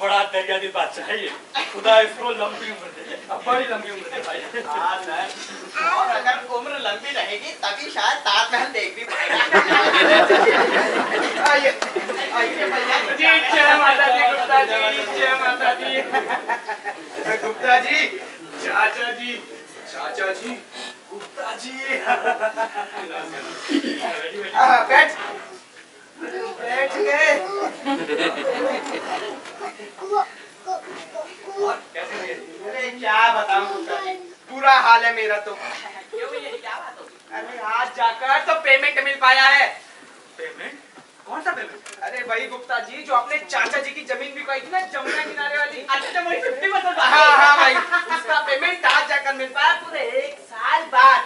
बड़ा दरिया दिल बादशाह है ये। खुदा इसको लंबी उम्र दे, अब बड़ी लंबी उम्र दे भाई। हाँ सर, और अगर उम्र लंबी रहेगी तभी शायद ताजमहल देख भी पाएगा। आइए आइए भैया जी। जय माता दी गुप्ता जी, जय माता दी। गुप्ता जी, चाचा जी, चाचा जी, गुप्ता जी। बैठ बैठ गए। और कैसे है? अरे क्या बताऊं गुप्ता जी, बुरा हाल है मेरा तो। क्यों भैया जी, क्या बात हो? अरे आज जाकर तो पेमेंट मिल पाया है। पेमेंट? कौन सा पेमेंट? अरे भाई गुप्ता जी, जो आपने चाचा जी की जमीन बिकवाई थी ना जमुना किनारे वाली। अच्छा वही 50%। हाँ भाई, उसका पेमेंट आज जाकर मिल पाया पूरे 1 साल बाद।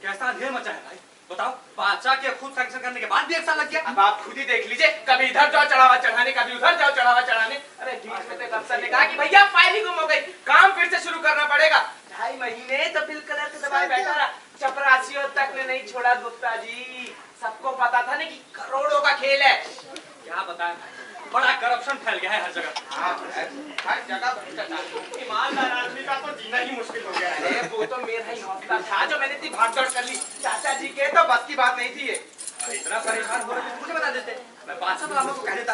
कैसा अंधेर मचा है भाई, बताओ। बादशाह के खुद सैंक्शन करने के बाद भी 1 साल लग गया। अब आप खुद ही देख लीजिए, कभी इधर जाओ चढ़ावा चढ़ाने, कभी उधर जाओ चढ़ावा चढ़ाने। अरे बीच में तो अफसर ने कहा कि भैया फाइल ही गुम हो गई, काम फिर से शुरू करना पड़ेगा। 2.5 महीने तो बिल कलर के दबाए बैठा रहा, चपरासियों तक ने नहीं छोड़ा गुप्ता जी। सबको पता था ना कि करोड़ों का खेल है। क्या बताएं भाई, बड़ा करप्शन फैल गया है हर जगह। हाँ, हर जगह भ्रष्टाचार। ईमानदार आदमी का तो जीना ही मुश्किल हो गया है। वो तो मेरा ही हौसला था जो मैंने इतनी भागदौड़ कर ली। चाचा जी के तो बस की बात नहीं थी ये। इतना परेशान हो रहे थे मुझे बता देते, मैं बादशाह सलामों को कह देता।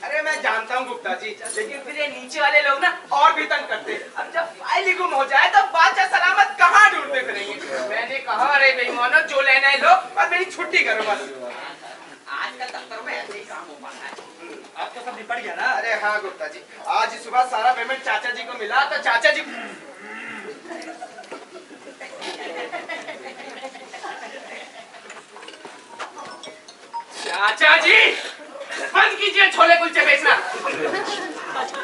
अरे मैं जानता हूँ गुप्ता जी, लेकिन फिर ये नीचे वाले लोग ना और भी तंग करते। अब जब फाइल ही गुम हो जाए तो बादशाह सलामत कहाँ ढूंढते फिरेंगे। मैंने कहा अरे बेईमानों, जो लेना है लो और मेरी छुट्टी करो बस। आजकल दफ्तर में ऐसे ही काम हो पाता है। अब तो सब निपट गया ना? अरे हाँ गुप्ता जी, आज सुबह सारा पेमेंट चाचा जी को मिला तो चाचा जी चाचा जी बंद कीजिए छोले कुलचे बेचना।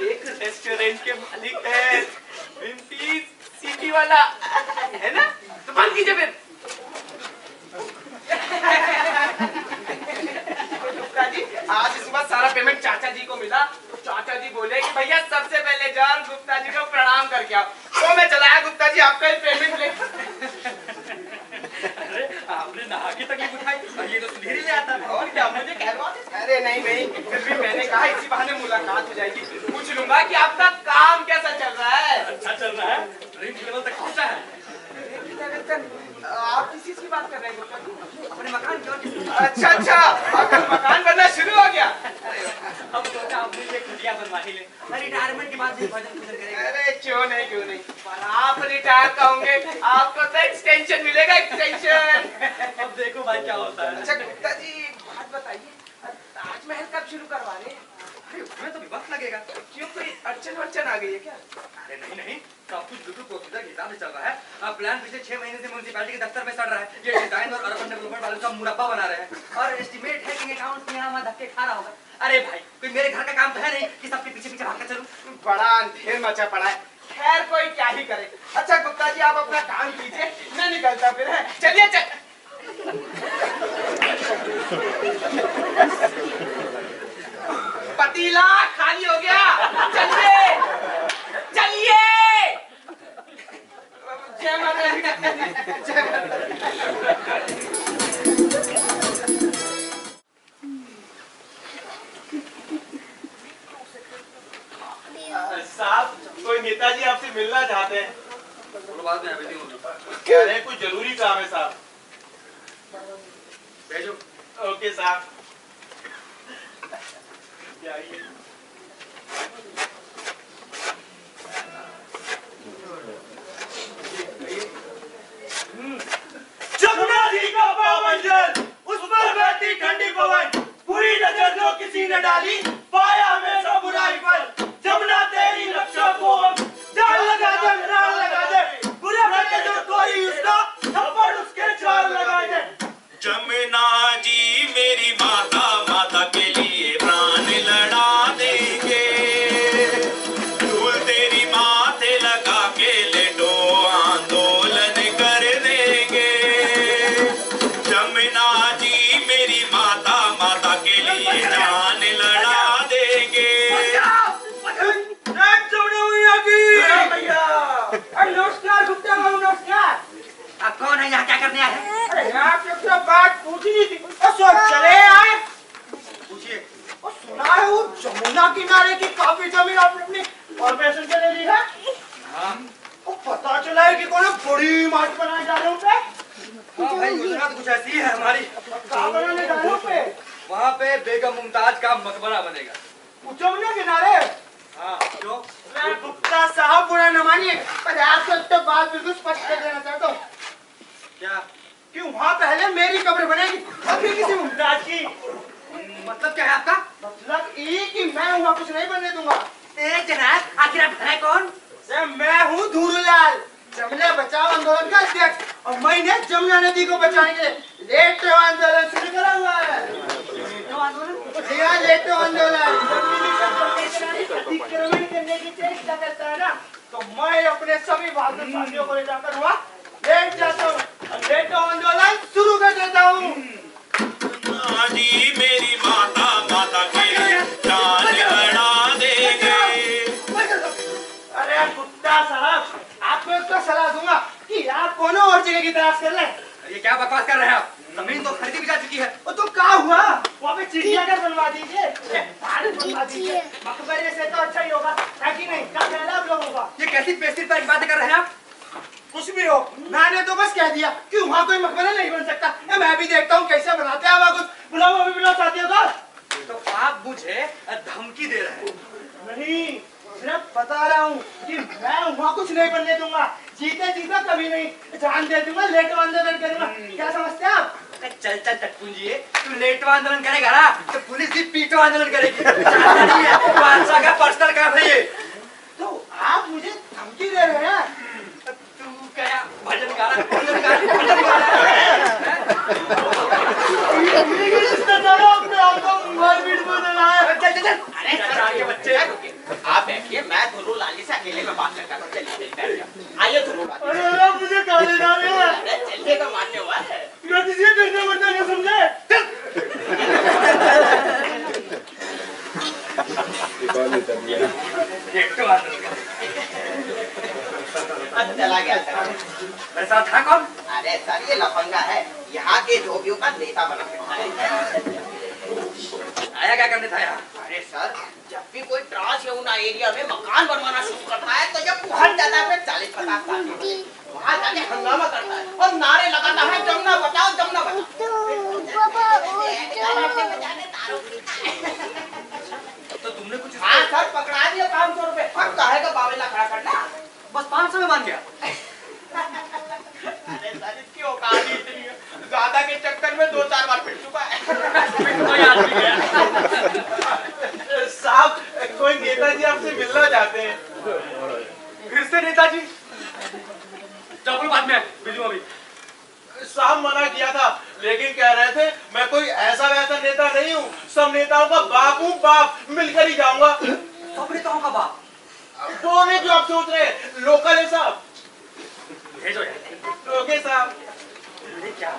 एक रेस्टोरेंट के मालिक है, सिटी वाला है ना, तो बंद कीजिए फिर। गुप्ता जी, आज सुबह सारा पेमेंट चाचा जी को मिला तो चाचा जी बोले कि भैया सबसे पहले जाओ गुप्ता जी को प्रणाम करके आओ। तो मैं चलाया गुप्ता जी आपका ही पेमेंट ले। अरे आपने नहा की तकलीफ उठाई और ये तो सुधीर ले आता। और क्या मुझे कहलवा? अरे नहीं, फिर भी मैंने कहा इसी बहाने मुलाकात हो जाएगी, पूछ लूंगा कि आपका काम कैसा चल रहा है। अच्छा चल रहा है, ड्रीम लेवल तक पहुंचा है। आप किस चीज की बात कर रहे हैं गुप्ता जी? अपने मकान की। अच्छा, आपका मकान बनना शुरू हो गया। अब सोचा अपने लिए खटिया बनवा ही ले, रिटायरमेंट के बाद भी भजन पूजन करेंगे। अरे क्यों नहीं, पर आप रिटायर कहोगे आपको तो एक्सटेंशन मिलेगा, एक्सटेंशन। अब देखो भाई क्या होता है। अच्छा गुप्ता जी एक बात बताइए, ताजमहल कब शुरू करवा रहे हैं? अरे उसमें तो भी वक्त लगेगा। क्यों, कोई अड़चन आ गई है क्या? अरे नहीं, सब कुछ बिल्कुल प्रोसीजर के हिसाब से चल रहा है। अब प्लान पिछले 6 महीने से म्युनिसिपैलिटी के दफ्तर में सड़ रहा है। ये डिजाइन और अर्बन डेवलपमेंट वाले सब मुरब्बा बना रहे हैं और एस्टीमेट है कि अकाउंट में यहाँ धक्के खा रहा होगा। अरे भाई, कोई मेरे घर का काम तो है नहीं कि सबके पीछे भाग कर चलूं। बड़ा अंधेर मचा पड़ा है, खैर कोई क्या ही करे। अच्छा गुप्ता जी आप अपना काम कीजिए, मैं निकलता फिर है। चलिए पतीला खाली हो गया, चलिए। जय माता दी, जय माता दी। साहब कोई नेताजी आपसे मिलना चाहते हैं। थोड़ा बाद में मीटिंग होगी। कह रहे हैं कुछ जरूरी काम है साहब। भेजो। ओके साहब। जमुना जी का पावन जल, उस पर बहती ठंडी पवन, बुरी नजर जो किसी ने डाली, पाया हमेशा बुराई पर। जमुना तेरी रक्षा को जान लगा दे, बुरे भले जो कोई उसका थप्पड़ उसके 4 लगा दे। जमुना जी मेरी माता, माता के लिए प्राण लड़ा देंगे। धूल तेरी माथे लगा के लेटो आंदोलन कर देंगे। जमुना जी मेरी माता, माता के लिए जान लड़ा देंगे। नमस्कार गुप्ता बाबू, नमस्कार। आप कौन है, यहाँ क्या करने आए हैं? अरे आपसे तो बात पूछनी थी, चले आए। पूछिए। सुना है वो जमुना यमुना किनारे की काफी जमीन आपने अपनी कॉर्पोरेशन से ले ली है। हाँ पता चला है कि कौन बड़ी इमारत बनाने जा रहे हो पे। हाँ भाई, योजना तो कुछ ऐसी ही है हमारी। कहाँ बनाने जा रहे हो पे? वहाँ पे बेगम मुमताज का मकबरा बनेगा। यमुना किनारे? हाँ क्यों? मैं गुप्ता साहब बुरा न मानिए, पर आपको तो बात बिल्कुल स्पष्ट कर देना चाहता हूँ। क्या? कि वहाँ पहले मेरी कब्र बनेगी और फिर किसी मुमताज की। मतलब क्या है आपका? मतलब ये कि मैं वहाँ कुछ नहीं बनने दूंगा। जनाब, आखिर आप हैं कौन? मैं हूँ धूरूलाल, जमुना बचाओ आंदोलन का अध्यक्ष, और मैंने जमुना नदी को बचाने के लिए लेटो आंदोलन शुरू करा हुआ है। लेटो आंदोलन अतिक्रमण करने की चेष्टा करता है ना, तो मैं अपने सभी बहादुर साथियों को ले जाकर वहाँ लेट जाता हूँ, लेटो आंदोलन शुरू कर देता हूँ। जी मेरी माता, माता के लिए जान लड़ा देंगे। अरे गुप्ता साहब, आपको एक तो सलाह दूंगा कि आप कोनो और जगह की तलाश कर लें। ये क्या बकवास कर रहे हैं आप? जमीन तो खरीदी भी जा चुकी है। वो तो क्या हुआ? वहाँ पे चिड़ियाघर बनवा दीजिए, पार्क बनवा दीजिए, मकबरे से तो अच्छा ही होगा, है कि नहीं? क्या कहना आप लोगों का? ये कैसी पेस्ट्री पर बातें कर रहे हैं आप? कुछ भी हो, मैंने तो बस कह दिया कि वहाँ कोई मकबरा नहीं बन सकता। मैं भी देखता हूँ कैसे बनाते हैं वहाँ कुछ। बुलाओ, अभी बुलाओ साथियों को। तो आप मुझे धमकी दे रहे हैं? नहीं, सिर्फ बता रहा हूँ कि मैं वहाँ कुछ नहीं बनने दूंगा। जीते जीते कभी नहीं, जान दे दूंगा, लेटो आंदोलन करूंगा। क्या समझते हैं आप? चल चल चटपुंजिए, तू लेटो आंदोलन करेगा ना तो पुलिस भी पीटो आंदोलन करेगी। जानता नहीं है, बादशाह का पर्सनल काम है ये। तो आप मुझे धमकी दे रहे हैं? तू क्या भजन गा रहा है? चल चल चल। अरे सरकार के बच्चे। आप बैठिए, मैं धुरू लाली से अकेले में बात करता हूँ। चलिए बैठ जाओ। आइए धुरू लाली। अरे मुझे काले जा रहे हैं। अरे चलिए का मानने हुआ है। मैं किसी करने मत नहीं समझे। लेटो आंदोलन। चला गया सर। मेरे साथ था कौन? अरे सर ये लफंगा है, यहाँ के धोबियों का नेता बना फिरता है। आया क्या करने था यहाँ? अरे सर, जब भी कोई ट्रांस यमुना एरिया में मकान बनवाना शुरू करता है तो जब पहुंच जाता है फिर 40-50 साल वहाँ जाके हंगामा करता है और नारे लगाता है जमुना बचाओ जमुना बचाओ। तो तुमने कुछ? हाँ सर, पकड़ा दिया 500 रुपए। और कहेगा बावेला खड़ा करना। बस 500 में मान गया। अरे सर इसकी औकात ही इतनी है, ज्यादा के चक्कर में 2-4 बार पिट चुका है। तो याद भी गया। साहब, कोई नेताजी आपसे मिलना चाहते हैं। फिर से नेताजी? चलो बाद में भेजूं अभी। साहब मना किया था, लेकिन कह रहे थे मैं कोई ऐसा वैसा नेता नहीं हूँ, सब नेताओं का बाप हूँ, बाप मिलकर ही जाऊंगा। सब नेताओं का बाप? वो नहीं जो आप सोच रहे हैं, लोकल है साहब। भेजो यार। ओके साहब। क्या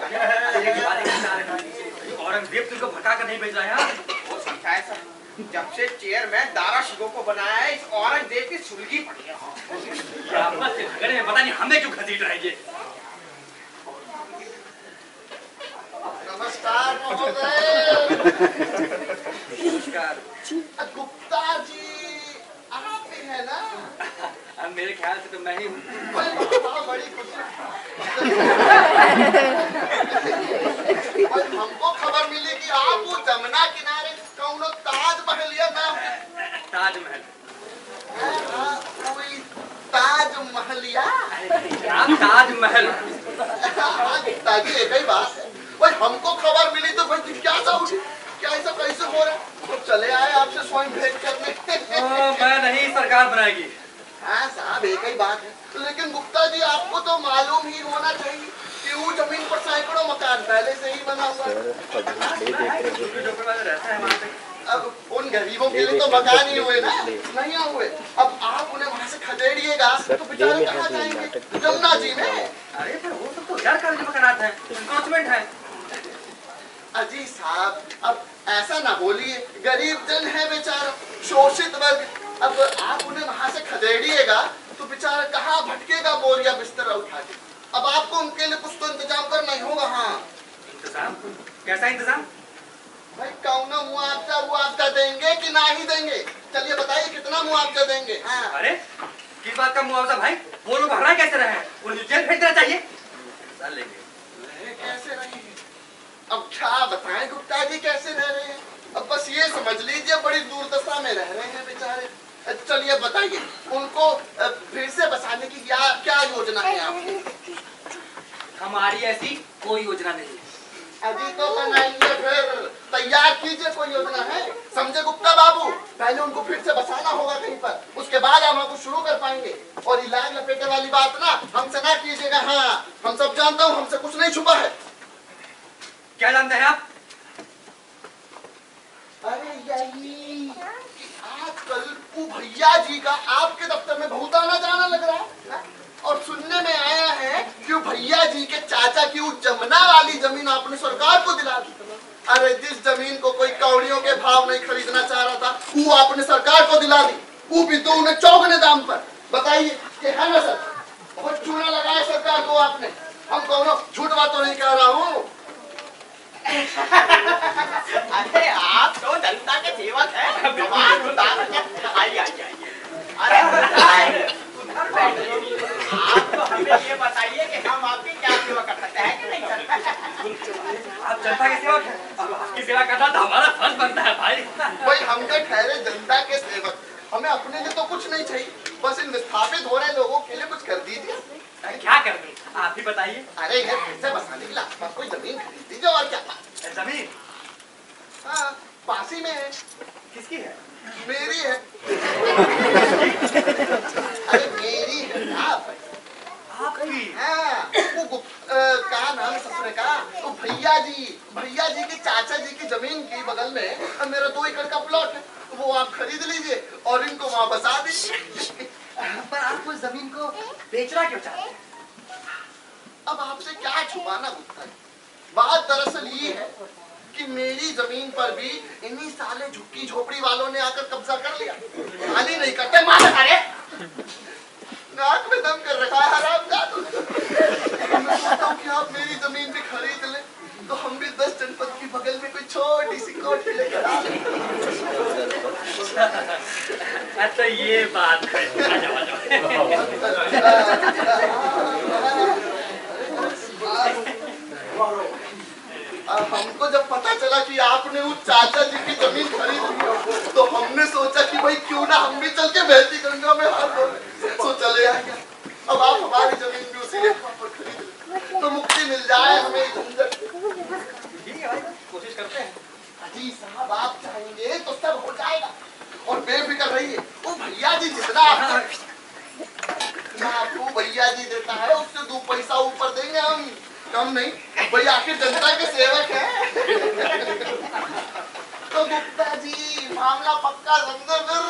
औरंगजेब तुमको भटका कर नहीं भेज रहा है? वो समझा है सर, जब से चेयरमैन दारा शिवो को बनाया है इस औरंगजेब की सुलगी पड़ी है। आपस से झगड़े में पता नहीं हमें क्यों घसीट रहे हैं ये। नमस्कार महोदय। नमस्कार। गुप्ता जी आप ही है ना? अब मेरे ख्याल से तो मैं ही हूँ। बड़ी खुशी। हमको खबर मिली कि आप वो जमुना किनारे कौनो ताजमहल या नाम ताजमहल। कोई ताजमहलिया? ताजमहल। गुप्ता जी एक ही बात है, भाई हमको खबर मिली तो भाई जिज्ञासा उठी, क्या ऐसा कैसे हो रहा है, तो चले आए आपसे स्वयं भेंट करने। मैं नहीं, सरकार बनाएगी। हाँ साहब एक ही बात है, लेकिन गुप्ता जी आपको तो मालूम ही होना चाहिए कि वो जमीन पर सैकड़ों मकान पहले से ही बना हुआ है। अब उन गरीबों के लिए तो मकान ही हुए ना, नहीं हुए। अब आप उन्हें वहाँ से खदेड़िएगा तो बेचारे कहाँ जाएंगे? जमुना जी में। अरे पर वो सब तो गैर कानूनी मकानात हैं, एनक्रोचमेंट है। अजी साहब अब ऐसा ना बोलिए, गरीब जन है बेचारा, शोषित वर्ग। अब आप उन्हें वहाँ से खदेड़िएगा तो बेचारा कहाँ भटकेगा बोरिया बिस्तरा उठा के। अब आपको उनके लिए कुछ तो इंतजाम करना ही होगा। हाँ इंतजाम? कैसा इंतजाम? भाई कौन मुआवजा मुआवजा देंगे कि ना ही देंगे? चलिए बताइए कितना मुआवजा देंगे? हाँ। अरे किस बात का मुआवजा भाई? वो लोग भगना कैसे रहे हैं? उन्हें जेल भेज देना चाहिए। कैसे रहे? अब क्या बताएं गुप्ता जी कैसे रह रहे हैं? अब बस ये समझ लीजिए बड़ी दुर्दशा में रह रहे हैं बेचारे। चलिए बताइए उनको फिर से बसाने की क्या योजना है आपकी? हमारी ऐसी कोई योजना नहीं। अभी तो बनाइए, फिर तैयार कीजिए, कोई योजना है? समझे गुप्ता बाबू, पहले उनको फिर से बसाना होगा कहीं पर, उसके बाद हम आपको शुरू कर पाएंगे। और इलाज लपेटे वाली बात ना हमसे ना कीजिएगा। हाँ, हम सब जानता हूँ, हमसे कुछ नहीं छुपा है। क्या जानते हैं आप? अरे यही आजकल वो भैया जी का आपके दफ्तर में बहुत आना जाना लग रहा है। और सुनने में आया है कि भैया जी के चाचा की उस जमुना वाली जमीन आपने सरकार को दिला दी। अरे जिस जमीन को कोई कौड़ियों के भाव नहीं खरीदना चाह रहा था, वो आपने सरकार को दिला दी, वो भी तो उन्हें चौगने दाम पर। बताइए कि है ना सर? बहुत चूना लगाया सरकार को आपने। हम कौनो झूठ बात तो नहीं कह रहा हूँ। अरे आप तो जनता के सेवक हैं। आइए अरे आप तो हमें ये बताइए कि हम आपकी क्या सेवा कर सकते हैं कि नहीं कर सकते? आप जनता के सेवक हैं, अब आपकी सेवा करना तो हमारा फर्ज बनता है भाई। भाई हम तो ठहरे जनता के सेवक, हमें अपने लिए तो कुछ नहीं चाहिए, बस इन विस्थापित हो रहे लोगों के लिए कुछ कर दीजिए। क्या कर दूं? आप ही बताइए। अरे ये पैसे बसाने के लिए आप कोई जमीन खरीद दीजिए और क्या। जमीन? हाँ, पासी में है। किसकी है? मेरी है। अरे मेरी है आपकी? हाँ, वो क्या नाम है ससुरे का? तो भैया जी के चाचा जी की जमीन की बगल में मेरा 2 एकड़ का प्लॉट है, वो आप खरीद लीजिए और इनको वहाँ बसा दीजिए। पर आप उस जमीन को बेचना क्यों चाहते हैं? अब आपसे क्या छुपाना गुप्ता जी, बात दरअसल ये है कि मेरी जमीन पर भी इन्हीं साले झुग्गी झोपड़ी वालों ने आकर कब्जा कर लिया। खाली नहीं करते, मार अरे नाक में दम कर रखा है हरामजादों ने। मैं सोचता हूँ कि आप मेरी जमीन भी खरीद लें तो हम भी 10 जनपद की बगल में कोई छोटी सी कोठी लेकर आ लें। अच्छा ये बात है। हमको जब पता चला कि आपने उस चाचा जी की जमीन खरीद ली तो हमने सोचा कि भाई क्यों ना हम भी चल के बहती गंगा में हाथ धो लें। तो चले आएंगे। अब आप हमारी जमीन भी उसी रेट पर खरीद लें तो मुक्ति मिल जाए हमें झंझट। ठीक है भाई, कोशिश करते हैं। जी साहब, आप चाहेंगे तो सब हो जाएगा और बेफिक्र रहिए। वो भैया जी जितना आपको भैया जी देता है उससे 2 पैसा ऊपर देंगे हम, कम नहीं। भाई आखिर जनता के सेवक है। तो गुप्ता जी मामला पक्का समझो फिर।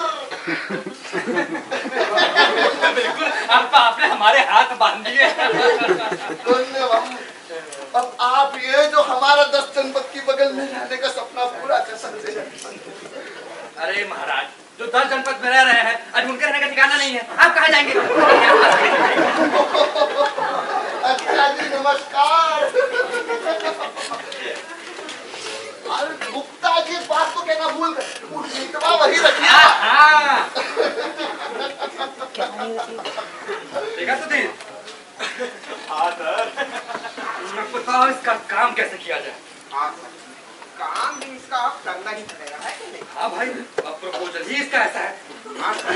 बिल्कुल, आपने हमारे हाथ बांध दिए। धन्यवाद। अब आप ये जो हमारा 10 जनपद की बगल में रहने का सपना पूरा कर सकते हैं। अरे महाराज, जो 10 जनपद में रह रहे हैं आज उनके रहने का ठिकाना नहीं है, आप कहाँ जाएंगे? अच्छा जी, नमस्कार। अरे गुप्ता जी बात तो कहना भूल गए, वही रखिए। हाँ। देखा तो थी? हाँ सर। बताओ इसका काम कैसे किया जाए? हाँ सर, काम भी इसका आप करना ही पड़ेगा है कि नहीं? हाँ भाई, अब प्रपोजल ही इसका ऐसा है। हाँ सर,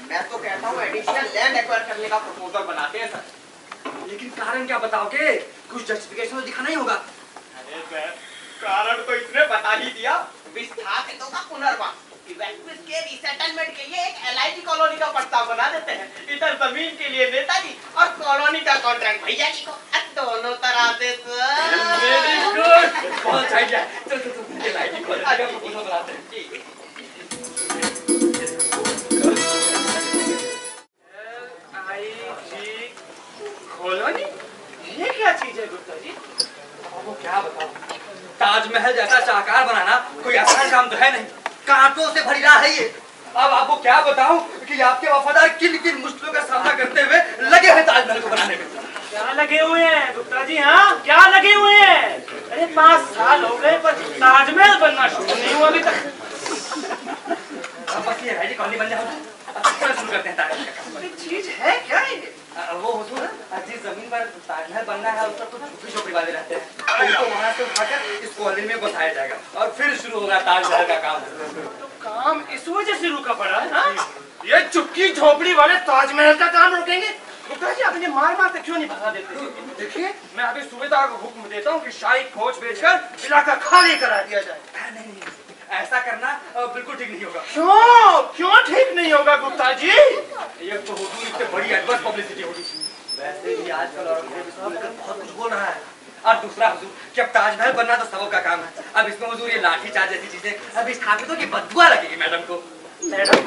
मैं तो कहता हूँ एडिशनल लैंड एक्वायर करने का प्रपोजल बनाते हैं सर। लेकिन कारण क्या बताओगे? कुछ जस्टिफिकेशन तो दिखाना ही होगा। अरे सर, कारण तो इसने बता ही दिया। विस्थापितों का पुनर्वास, इवैक्यूएट के रिसेटलमेंट के लिए एक LIG कॉलोनी का प्रस्ताव बना देते हैं। इधर जमीन के लिए नेताजी और कॉलोनी का कॉन्ट्रैक्ट भैया जी को, दोनों तरह से सर। वेरी गुड, बहुत सही है। चल ये LIG कॉलोनी का प्रपोजल बनाते हैं। LIG colony? ये क्या चीज है गुप्ता जी? वो क्या बताऊं, ताजमहल जैसा शाहकार बनाना कोई आसान काम तो है नहीं, कांटों से भरी राह है ये। अब आपको क्या बताऊं कि आपके वफादार किन किन मुश्किलों का सामना करते हुए लगे हैं ताजमहल को बनाने में। क्या लगे हुए हैं गुप्ता जी? हाँ, क्या लगे हुए हैं? अरे 5 साल हो गए पर ताजमहल बनना शुरू नहीं हुआ अभी तक। अब बस ये है जी कॉलोनी बन जाओ, अब शुरू करते हैं ताजमहल का काम। ये चीज है क्या ये? वो हुजूर जिस जमीन पर ताजमहल बनना है उस पर कुछ झुग्गी झोपड़ी वाले रहते हैं, उनको वहाँ से उठाकर इस कॉलोनी में बसाया जाएगा और फिर शुरू होगा ताजमहल का काम। तो काम इस वजह से रुका पड़ा है हाँ? ये चुप्पी झोपड़ी वाले ताजमहल का काम रोकेंगे? गुप्ता जी अपने मार के क्यों नहीं भगा देते? देखिए मैं अभी सूबेदार को हुक्म देता हूँ कि शाही फौज भेजकर इलाका खाली करा दिया जाए। नहीं, ऐसा करना बिल्कुल ठीक नहीं होगा। क्यों ठीक नहीं होगा गुप्ता जी? ये तो हुजूर इससे बड़ी एडवर्स पब्लिसिटी होगी। वैसे भी आजकल औरंगजेब इसको लेकर बहुत कुछ बोल रहा है। और दूसरा हुजूर कि अब ताजमहल बनना तो सबों का काम है, अब इसमें हुजूर ये लाठी चार्ज जैसी चीजें अब स्थापित होगी, बदबुआ लगेगी मैडम को। मैडम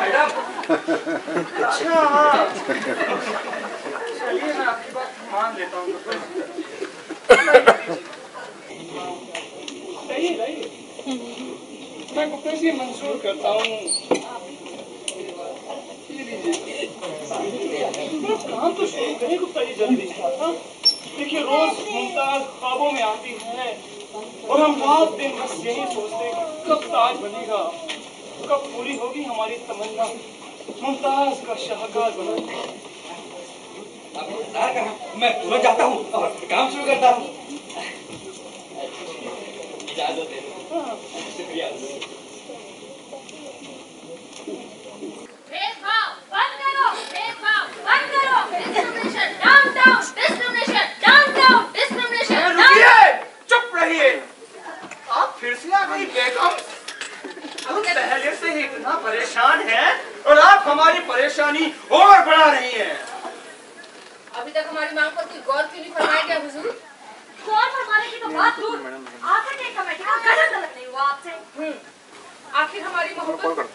मैडम अच्छा हाँ चलिए मैं आपकी बात मान लेता हूँ। मैं गुप्ता जी मंजूर करता हूँ। काम तो शुरू करें गुप्ता जी जल्दी। देखिए रोज मुमताज ख्वाबों में आती है और हम रात दिन बस यही सोचते हैं कब ताज बनेगा, कब पूरी होगी हमारी तमन्ना मुमताज का शाहकार बनाना। अब इंतजार करें, मैं तुरंत जाता हूँ और काम शुरू करता हूँ। इजाजत है। शुक्रिया। भेदभाव बंद करो, भेदभाव बंद करो, discrimination down down, discrimination down down, discrimination रुकिए, चुप रहिए। आप फिर से आ गई बेगम। हम पहले से ही इतना परेशान हैं और आप हमारी परेशानी और बढ़ा रही हैं। अभी तक हमारी मांग पर कोई गौर क्यों नहीं फरमाया गया हुजूर? गौर फरमाने की तो बात दूर, आखिर एक कमेटी का गलत नहीं हुआ आपसे। आखिर हमारी मोहब्बत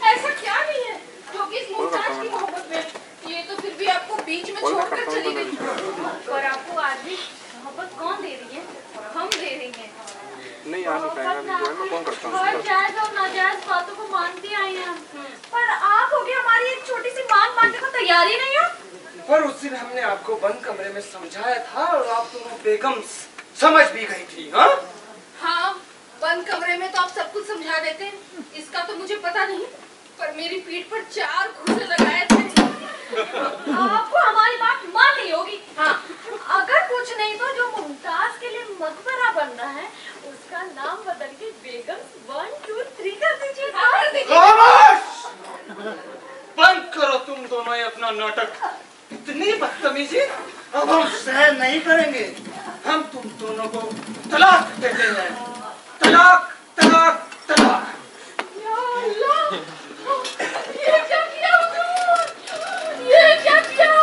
ऐसा क्या नहीं है जो कि इस मुमताज की मोहब्बत में ये तो फिर भी आपको बीच में छोड़कर चली गई। और आपको आज भी मोहब्बत कौन दे रही है? हम दे रही हैं। नहीं आ नहीं पाएगा, जो है मैं फोन करता हूँ। और जायज और नाजायज बातों को मानती आई हैं, पर आप हो गए हमारी एक छोटी सी मांग मानने को तैयार ही नहीं हो। पर उस दिन हमने आपको बंद कमरे में समझाया था और आप दोनों बेगम समझ भी गई थी। हाँ हाँ, बंद कमरे में तो आप सब कुछ समझा देते हैं, इसका तो मुझे पता नहीं, पर मेरी पीठ पर 4 घूंसे लगाए थे। आपको हमारी बात माननी होगी। हाँ, अगर कुछ नहीं तो जो मुमताज के लिए मकबरा बन रहा है उसका नाम बदल के बेगम 1 2 3 कर दीजिए। बंद करो तुम दोनों ये अपना नाटक। इतनी बदतमीजी अब हम सहन नहीं करेंगे। हम तुम दोनों को तलाक देते हैं। तलाक तलाक तलाक। या अल्लाह, ये क्या किया हुजूर? ये क्या किया?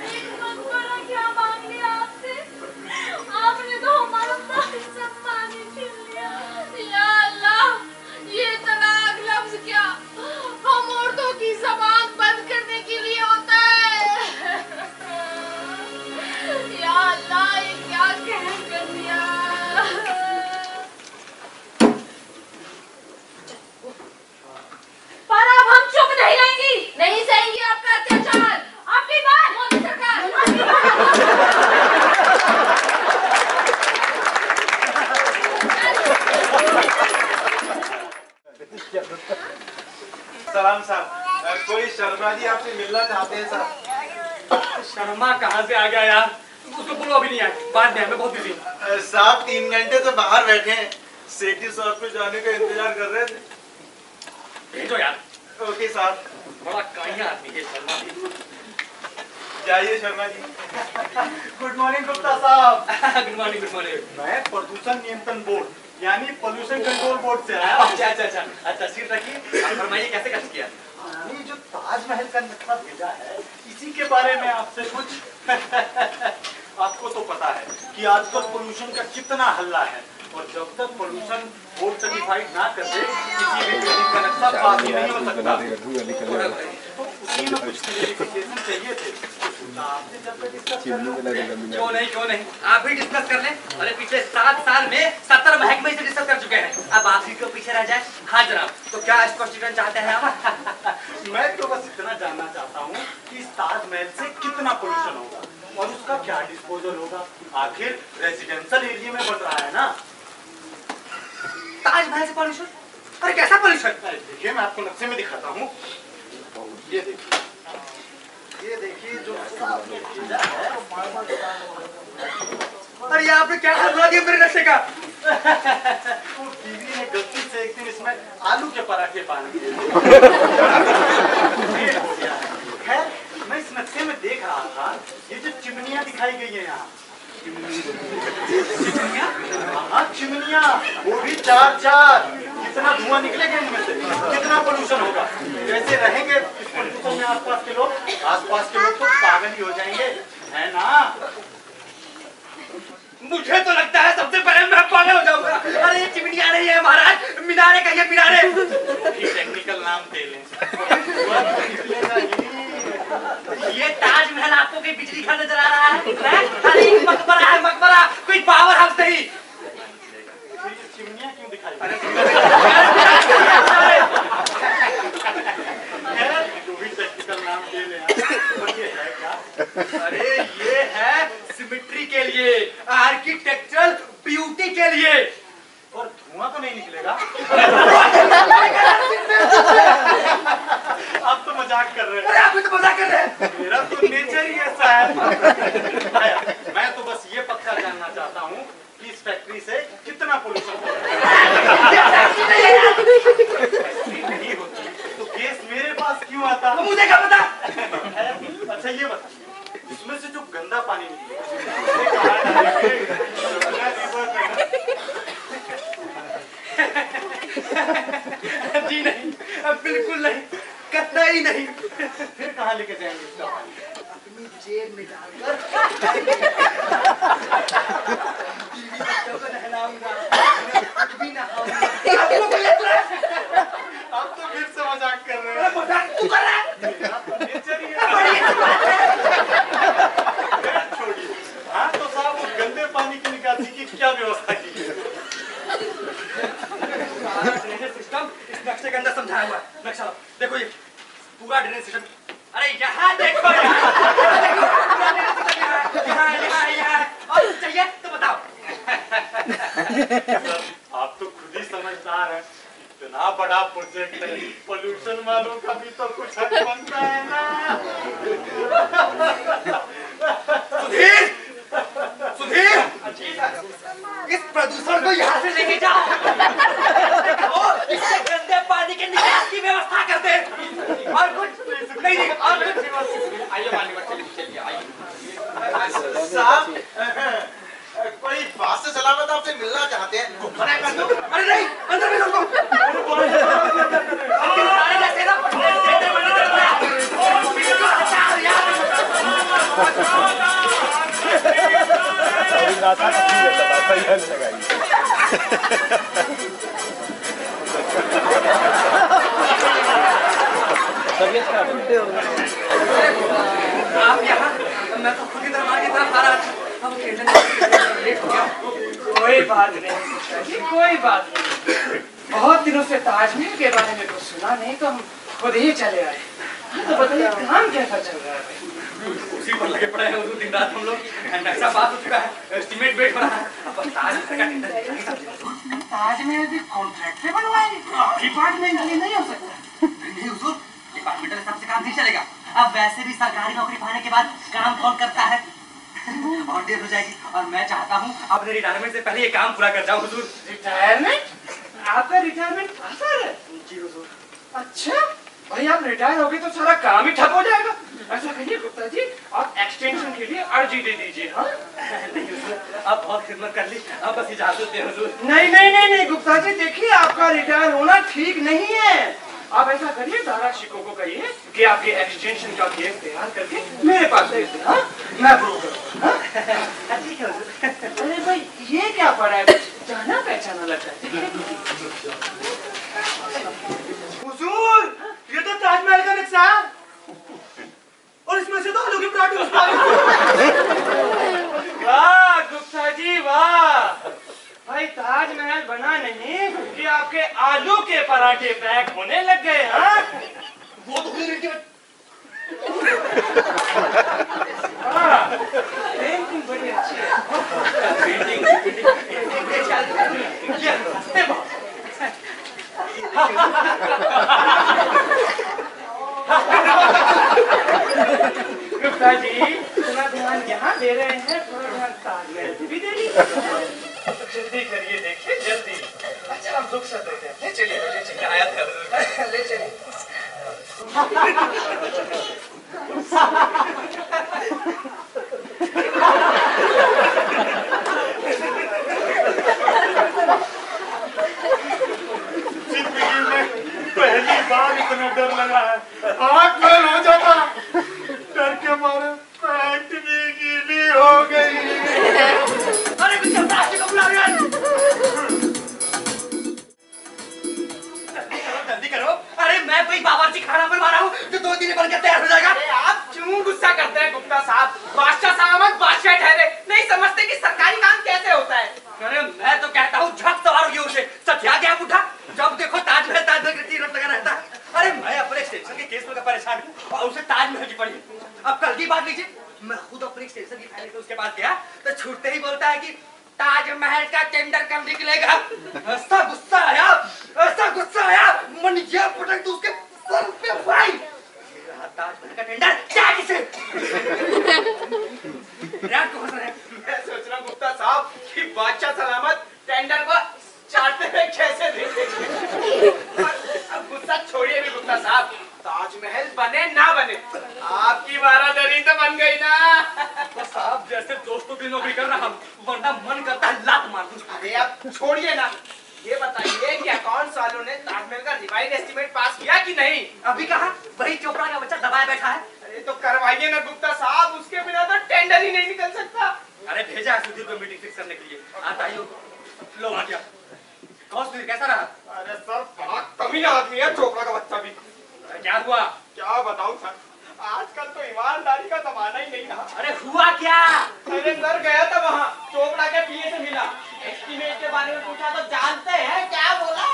एक मकबरा क्या मांग लिया आपसे? आपने तो हमारा सारी सम्मान ही छीन लिया। या अल्लाह, ये तलाक लफ्ज क्या हम औरतों की ज़बान बंद करने के लिए होता है? या अल्लाह, ये क्या कहर कर दिया? पर अब हम चुप नहीं रहेंगी, नहीं सहेंगी आपका अत्याचार। आपकी बात मोदी सरकार, आपकी सलाम साहब, कोई शर्मा जी आपसे मिलना चाहते हैं साहब। शर्मा कहाँ से आ गया यार? उसको बोलो अभी नहीं आए, बाद में, मैं बहुत बिजी हूँ। साहब 3 घंटे से बाहर बैठे हैं, सेठी साहब पे जाने का इंतजार कर रहे थे। भेजो यार। ओके साहब। बड़ा काइया आदमी है शर्मा जी। जाइए शर्मा जी। गुड मॉर्निंग गुप्ता साहब। Good morning, good morning. मैं प्रदूषण नियंत्रण बोर्ड यानी पोल्यूशन कंट्रोल बोर्ड से आया। अच्छा, तस्वीर रखिए। आप फरमाइए कैसे कष्ट किया? ये जो ताजमहल का नक्शा भेजा है इसी के बारे में आपसे कुछ आपको तो पता है कि आजकल पोल्यूशन का कितना हल्ला है और जब तक पोल्यूशन बोर्ड सर्टिफाइड ना कर दे किसी भी बिल्डिंग का नक्शा पास ही नहीं हो सकता। तो उसी में कुछ क्लेरिफिकेशन चाहिए थे। आपसे जब तक डिस्कस कर लो। क्यों नहीं, आप भी डिस्कस कर लें। अरे पिछले 7 साल में 70 महकमे से डिस्कस कर चुके हैं, अब आप ही क्यों पीछे रह जाए? हाँ जनाब, तो क्या स्पष्टीकरण चाहते हैं आप? मैं तो बस इतना जानना चाहता हूँ कि इस ताजमहल से कितना पोल्यूशन होगा। और उसका क्या डिस्पोजल होगा? आखिर रेजिडेंशियल एरिया में बन रहा है ना। ताजमहल से पॉल्यूशन? अरे कैसा पॉल्यूशन? देखिए मैं आपको नक्शे में दिखाता हूँ। ये देखिए जो अरे आपने क्या बना दिया मेरे नक्शे का? वो बीवी ने गलती से एक दिन इसमें आलू के पराठे पान दिए। खैर मैं इस नक्शे में देख रहा था, ये जो चिमनियां दिखाई गई है यहाँ, हाँ चिमनियां, वो भी 4-4। कितना धुआं निकलेगा इनमें से, कितना पोल्यूशन होगा। कैसे रहेंगे इस पोल्यूशन में आसपास के लोग? आसपास के लोग तो पागल ही हो जाएंगे, है ना? मुझे तो लगता है सबसे पहले मैं पागल हो जाऊंगा। अरे ये चिमनियां नहीं है महाराज, मीनारे कहिए मीनारे। टेक्निकल नाम दे लें। ये ताजमहल आपको कोई बिजली घर नजर आ रहा है? अरे मकबरा है मकबरा, कोई पावर हाउस नहीं। चिमनियां क्यों दिखाई? टेक्निकल नाम दे लें। ये है क्या? अरे ये है सिमेट्री के लिए, आर्किटेक्चरल ब्यूटी के लिए। और धुआं तो नहीं निकलेगा? आप तो मजाक कर रहे हैं। अरे आप भी तो मजाक कर रहे हैं। मेरा तो नेचर ही ऐसा है। मैं तो बस ये पक्का जानना चाहता हूँ कि इस फैक्ट्री से कितना पोल्यूशन हो रहा है। नहीं होती तो केस मेरे पास क्यों आता? तो मुझे क्या पता? अच्छा ये बता, इसमें से जो गंदा पानी जी नहीं, बिल्कुल नहीं, कतई नहीं। फिर कहाँ लेके जाएंगे इसका पानी? अपनी जेब में डालकर बीवी बच्चों को नहलाऊंगा, खुद भी नहाऊंगा। आपको कोई लग रहा है? आप तो फिर से मजाक कर रहे हैं। मजाक तू कर रहा है? नेचर ही है। छोड़िए। हाँ तो साहब उस गंदे पानी की निकासी की क्या व्यवस्था की है? ड्रेनेज सिस्टम इस नक्शे के अंदर समझाया हुआ है। नक्शा देखो, ये पूरा ड्रेनेज सिस्टम। अरे यहाँ देखो, यहाँ और चाहिए तो बताओ। आप तो खुद ही समझदार हैं। इतना बड़ा प्रोजेक्ट है, पोल्यूशन वालों का भी तो कुछ हक बनता है ना। सुधीर, सुधीर, इस प्रदूषण को यहाँ से लेके जाओ और इससे गंदे पानी के निकास की व्यवस्था कर दे। और कुछ नहीं, और कुछ। आइए मालिक, चलिए आइए। साहब कोई बात से सलामत आपसे मिलना चाहते हैं। मना कर दो। अरे नहीं, अंदर में रुको। सारे जैसे ना आप यहाँ, मैं तो खुद ही दरबार की तरफ आ रहा था। अब लेट हो गया। कोई बात नहीं, कोई बात नहीं। बहुत दिनों से ताजमहल के बारे में कुछ सुना नहीं तो हम खुद ही चले आए। तो बताइए काम कैसा चल रहा है? उसी पर लगे पड़े हैं उस दिन रात हम लोग। नक्शा पास हो चुका है, एस्टीमेट वेट हो रहा है। अब ताजमहल का टेंडर। ताजमहल भी कॉन्ट्रैक्ट से बनवाएंगे, डिपार्टमेंटली नहीं हो सकता। नहीं हुजूर, डिपार्टमेंटल हिसाब से काम नहीं चलेगा। अब वैसे भी सरकारी नौकरी पाने के बाद काम कौन करता है? और देर हो जाएगी और मैं चाहता हूँ अपने रिटायरमेंट से पहले ये काम पूरा कर जाऊँ हुजूर। रिटायरमेंट? आपका रिटायरमेंट आसान है? जी हुजूर। अच्छा भाई, आप रिटायर हो गए तो सारा काम ही ठप हो जाएगा। ऐसा कहिए गुप्ता जी, आप एक्सटेंशन के लिए अर्जी दे दीजिए। हाँ नहीं हुजूर, आप बहुत खिदमत कर ली, आप बस इजाजत दें हुजूर। नहीं गुप्ता जी, देखिए आपका रिटायर होना ठीक नहीं है। आप ऐसा करिए, दारा शिको को कहिए कि आपके एक्सटेंशन का केस तैयार करके मेरे पास भेज दें। हाँ मैं अप्रूव करूँगा। ठीक है हुजूर। अरे भाई ये क्या पड़ा है? जाना पहचाना लगता है। हुजूर, ये तो ताजमहल का नक्शा है और इसमें से तो आलू के पराठे। वाह गुप्ता जी वाह, भाई ताजमहल बना नहीं कि आपके आलू के पराठे पैक होने लग गए। हाँ वो तो हाँ, जल्दी करिए, देखिए जल्दी। अच्छा हम दुख सह देते हैं। ले चलिए आया था ले चलिए। जिंदगी में पहली बार इतना डर लगा है, आँख फेल हो जाता, डर के मारे पैंट भी गीली हो गई। अरे कुछ प्लास्टिक को बुला रहे हैं। जल्दी करो। अरे मैं कोई बावर्ची खाना बनवा रहा हूँ जो 2 दिन में बनकर तैयार हो जाएगा। अरे आप क्यों गुस्सा करते हैं गुप्ता साहब? बादशाह साहब बादशाह ठहरे, नहीं समझते कि सरकारी काम कैसे होता है। अरे मैं तो कहता हूँ झक सवार होगी उसे, सत्या क्या उठा, जब देखो ताजमहल ताजमहल की तीरथ लगा रहता है। अरे मैं अपने एक्सटेंशन के केस में परेशान हूँ और उसे ताजमहल की पड़ी। अब कल की बात लीजिए, मैं खुद अपने एक्सटेंशन की फाइल उसके पास गया तो छूटते ही बोलता है कि ताजमहल का टेंडर कब निकलेगा। ऐसा गुस्सा आया मन ये पटक तो उसके सर पे फाइल। ताजमहल का टेंडर क्या किसे मैं सोच रहा हूँ गुप्ता साहब कि बादशाह सलामत टेंडर को चाटते हुए कैसे देखेंगे। अब गुस्सा छोड़िए भी गुप्ता साहब, ताजमहल बने ना बने आपकी बारादरी तो बन गई ना। तो साहब जैसे दोस्तों की नौकरी कर रहा हूँ, वरना मन करता है लात मार दूं। अरे अब छोड़िए ना, ये बताइए कि अकाउंट्स वालों ने ताजमहल का रिवाइज एस्टीमेट पास किया कि नहीं? अभी कहा, वही चोपड़ा का बच्चा दबाए बैठा है। अरे तो करवाइए ना गुप्ता साहब, उसके बिना तो टेंडर ही नहीं निकल सकता। अरे भेजा है सुधीर को मीटिंग फिक्स करने के लिए, आता ही लो आ गया। कौन सुधीर कैसा रहा? अरे सर बड़ा कमीना आदमी है चोपड़ा का बच्चा भी। क्या हुआ? क्या बताऊं सर, आजकल तो ईमानदारी का जमाना ही नहीं रहा। अरे हुआ क्या? अरे सर गया था वहाँ, चोपड़ा के पीए से मिला, एस्टीमेट के बारे में पूछा तो जानते हैं क्या बोला?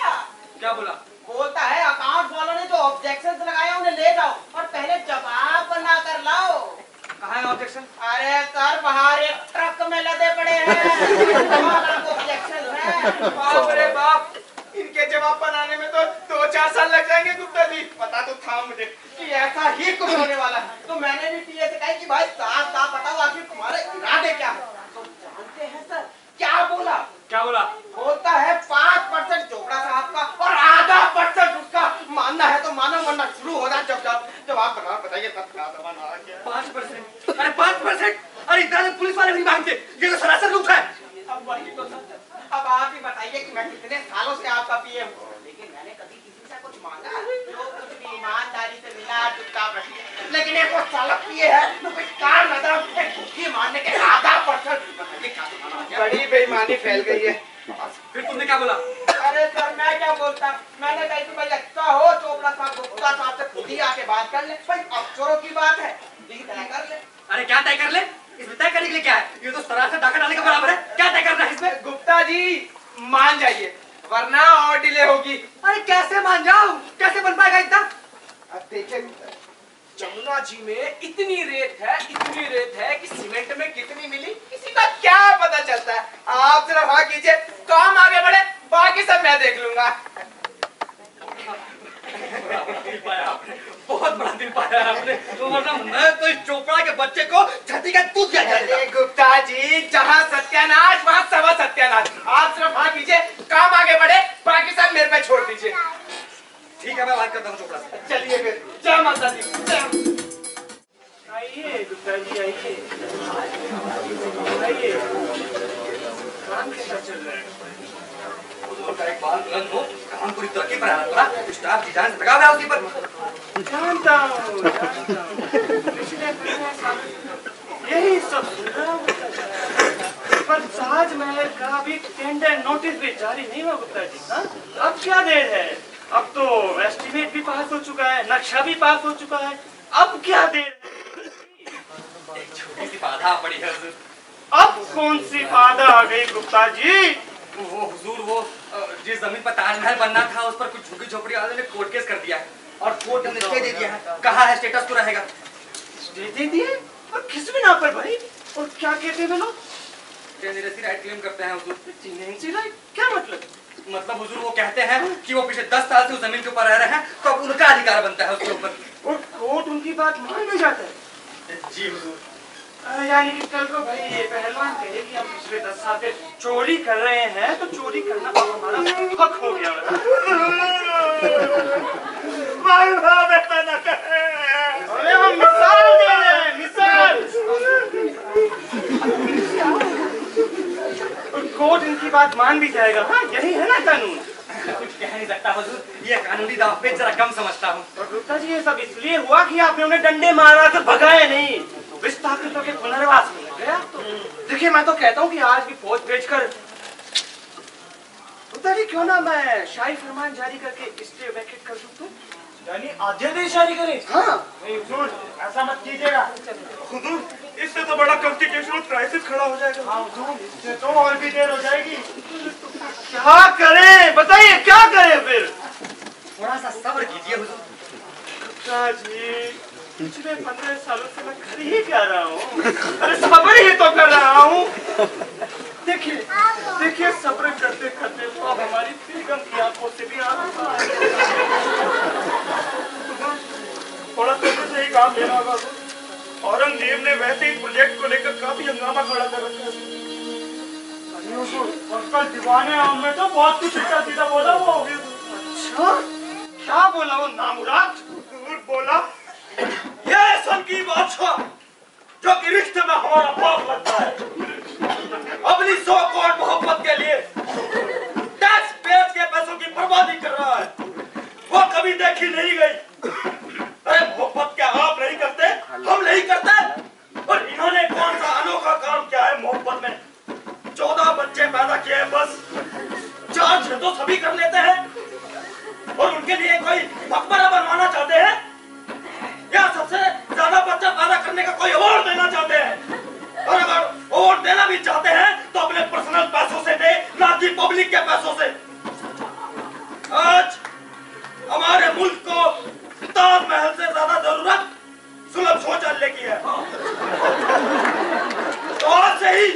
क्या बोला? बोलता है अकाउंट्स वालों ने जो ऑब्जेक्शंस लगाए उन्हें ले जाओ और पहले जवाब बना कर लाओ। कहाँ है ऑब्जेक्शन? अरे सर बाहर एक ट्रक में लदे पड़े हैं ऑब्जेक्शन है। बाप रे बाप, इनके जवाब बनाने में तो 2-4 साल लग जाएंगे गुप्ता जी। पता तो था मुझे कि ऐसा ही कुछ होने वाला है, तो मैंने भी पीए से कहा कि भाई साफ साफ बताओ आखिर तुम्हारे इरादे क्या है। तो जानते हैं सर क्या बोला? क्या बोला? बोलता है 5% चोपड़ा साहब का और आधा % उसका। मानना है तो मानो वरना शुरू हो जाए जवाब बताइए सर क्या जमाना आ गया। 5%? अरे 5%? अरे इतना तो पुलिस वाले भी मांगते, ये तो सरासर लूट है। अब वही तो सर, अब आप ही बताइए कि मैं कितने सालों से आपका पीए हूँ, लेकिन मैंने कभी किसी से कुछ मांगा? जो कुछ भी ईमानदारी से मिला चुपचाप रखिए, लेकिन एक वो सालक पीए है तो कुछ काम नजर भूखी मारने के आधा %। बताइए क्या जमाना आ गया। बड़ी बेईमानी फैल गई है। फिर तुमने क्या बोला? अरे सर मैं क्या बोलता, मैंने कहा कि भाई अच्छा हो चोपड़ा साहब गुप्ता साहब से खुद ही आके बात कर ले, भाई अफसरों की बात है तय कर ले। अरे क्या तय कर ले? इसमें तय करने के लिए क्या है? ये तो सरासर डाका डालने के बराबर है। क्या तय करना है इसमें? गुप्ता जी मान जाइए वरना और डिले होगी। अरे कैसे मान जाऊं? कैसे बन पाएगा इतना? अब देखिए जमुना जी में इतनी रेत है कि सीमेंट में कितनी मिली किसी का क्या पता चलता है। आप जरा वहां कीजिए, काम आगे बढ़े, बाकी सब मैं देख लूंगा। बहुत बड़ा दिल पाया आपने, वरना मैं तो इस चोपड़ा के बच्चे को छाती का दूध दिया जाता। अरे गुप्ता जी जहाँ सत्यानाश वहाँ सवा सत्यानाश। आप सिर्फ वहाँ कीजिए, काम आगे बढ़े, बाकी सब मेरे पे छोड़ दीजिए। ठीक है मैं बात करता हूँ चोपड़ा से। चलिए फिर, जय माता दी। आइए गुप्ता जी आइए। काम कैसा चल रहा है? एक बात बुलंद हो, काम पूरी तरक्की पर आना पड़ा, स्टाफ जी जान से लगा हुआ है उसी पर। जानता हूँ। पिछले 15 साल यही सब सुना, पर ताजमहल का भी टेंडर नोटिस भी जारी नहीं हुआ गुप्ता जी। हाँ? अब क्या देर है? अब तो एस्टीमेट भी पास हो चुका है, नक्शा भी पास हो चुका है, अब क्या देर है? एक छोटी सी बाधा पड़ी है हुजूर। अब कौन सी बाधा आ गई गुप्ता जी? वो हुजूर वो जिस जमीन पर ताजमहल बनना था उस पर कुछ झुग्गी झोपड़ी वालों ने कोर्ट केस कर दिया है और कोर्ट ने स्टे दे दिया है, कहा है स्टेटस तो रहेगा। स्टे दे दिए? और किस बिना पर भाई? और क्या कहते हैं लोग? टेनेंसी राइट क्लेम करते हैं हुजूर। टेनेंसी राइट क्या मतलब? मतलब हुजूर वो कहते हैं कि वो पिछले 10 साल से उस जमीन के ऊपर रह रहे हैं तो अब उनका अधिकार बनता है उसके ऊपर। और कोर्ट उनकी बात मान नहीं जाता है? जी हुजूर। यानी कि कल को भाई ये पहलवान कहे कि हम पिछले 10 साल से चोरी कर रहे हैं तो चोरी करना तो हमारा हक हो गया। भाई साहब ऐसा ना कहे। अरे हम मिसाल दे रहे हैं, मिसाल। कोर्ट इनकी बात मान भी जाएगा। हाँ यही है ना कानून। कुछ कह नहीं सकता हुजूर, ये कानूनी दाव जरा कम समझता हूँ। और गुप्ता जी ये सब इसलिए हुआ कि आपने उन्हें डंडे मारा कर भगाए नहीं, विस्थापितों के पुनर्वास में लग गया। देखिए मैं तो कहता हूँ कि आज भी फौज भेजकर गुप्ता जी क्यों ना मैं शाही फरमान जारी करके स्टे वैकेट कर दूँ तो? यानी आदेश जारी करे? हाँ नहीं हुजूर, ऐसा मत कीजिएगा। हुजूर, इससे तो बड़ा कॉन्स्टिट्यूशनल क्राइसिस खड़ा हो जाएगा। हाँ हुजूर, इससे तो और भी देर हो जाएगी। क्या करें बताइए, क्या करें फिर? थोड़ा सा सब्र कीजिए हुजूर। गुप्ता जी पिछले 15 सालों से मैं कर ही क्या रहा हूँ? अरे सब्र ही तो कर रहा हूँ। देखिए सब्र करते करते तो अब हमारी बेगम की आंखों से भी आंसू आ रहे हैं। थोड़ा तेजी से ही काम लेना होगा। औरंगजेब ने वैसे ही प्रोजेक्ट को लेकर काफी हंगामा खड़ा कर रखा है। अरे हुजूर, और कल दीवाने आम में तो बहुत कुछ उल्टा सीधा बोला वो। अच्छा क्या बोला वो नामुराद? हुजूर बोला, ये सब की बादशाह जो कि रिश्ते में हमारा बाप लगता है, अपनी सो करोड़ मोहब्बत के लिए टैक्स पेयर्स के पैसों की बर्बादी कर रहा है। वो कभी देखी नहीं गई। अरे मोहब्बत क्या आप नहीं करते, हम नहीं करते? और इन्होंने कौन सा अनोखा काम किया है मोहब्बत में? 14 बच्चे पैदा किए हैं बस। 4 तो सभी कर लेते हैं। और उनके लिए कोई मकबरा बनवाना चाहते हैं या सबसे ज्यादा बच्चा पैदा करने का कोई अवार्ड देना चाहते हैं? और अगर अवार्ड देना भी चाहते हैं तो अपने पर्सनल पैसों से दे, ना कि पब्लिक के पैसों से। आज हमारे मुल्क को ताजमहल से ज्यादा जरूरत सुलभ शौचालय की है। तो आज से ही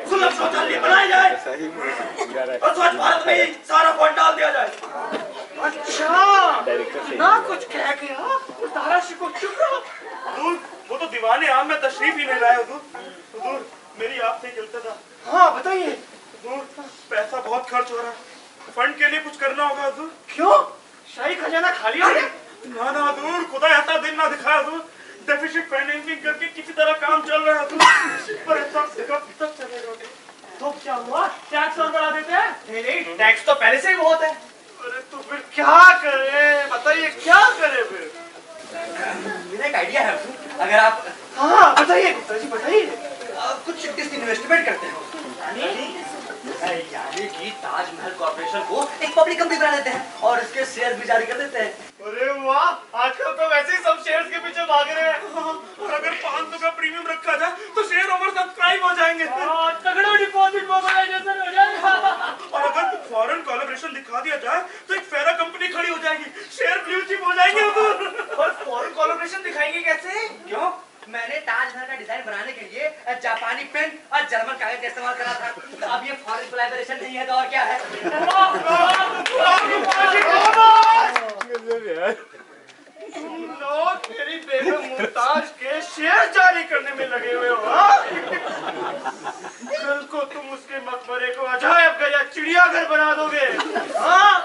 सुलभ शौचालय बनाए जाए और स्वच्छ भारत में ही सारा फंड डाल दिया जाए। अच्छा ना कुछ कह गया तारा शिको चुप रहो। हुजूर, वो तो दीवाने आम में तशरीफ ही नहीं लाए। हुजूर, हुजूर मेरी आपसे चलता था। हाँ बताइए। हुजूर पैसा बहुत खर्च हो रहा है, फंड के लिए कुछ करना होगा। हुजूर क्यों शाही खजाना खाली हो गया? ना ना हुजूर, खुदा ऐसा दिन ना दिखाया। हुजूर डेफिसिट फाइनेंसिंग करके किसी तरह काम चल रहा है। हुजूर पर ऐसा कब तक चलेगा? तो क्या हुआ, टैक्स और बढ़ा देते हैं? नहीं टैक्स तो पहले से ही बहुत है। अरे तो फिर क्या करे बताइए, क्या करे फिर? मेरा एक आइडिया है हुजूर, अगर आप हाँ बताइए गुप्ता जी बताइए। कुछ डिसइन्वेस्टमेंट करते हैं यानी कि ताजमहल कॉर्पोरेशन को एक पब्लिक कंपनी बना देते हैं और इसके शेयर भी जारी कर देते हैं। अरे वाह, आजकल तो वैसे ही सब शेयर्स के पीछे भाग रहे हैं। और अगर 500 का प्रीमियम रखा जाए तो शेयर ओवर सब्सक्राइब हो जाएंगे। तगड़ा डिपॉजिट मोबिलाइजेशन हो जाएगा। और अगर फॉरेन कोलैबोरेशन दिखा दिया जाए तो एक फेरा कंपनी खड़ी हो जाएगी, शेयर ब्लू चिप हो जाएंगे। और फॉरेन कोलैबोरेशन दिखाएंगे कैसे? क्यों? मैंने ताजमहल का डिजाइन बनाने के लिए जापानी पेन और जर्मन कागज का इस्तेमाल करा था। तो अब ये फॉरेन कोलैबोरेशन नहीं है तो और क्या है? तुम लोग तेरी बेगम मुमताज के शेयर जारी करने में लगे हुए हो। कल को तुम उसके मकबरे को अजायब घर या चिड़ियाघर बना दोगे। हाँ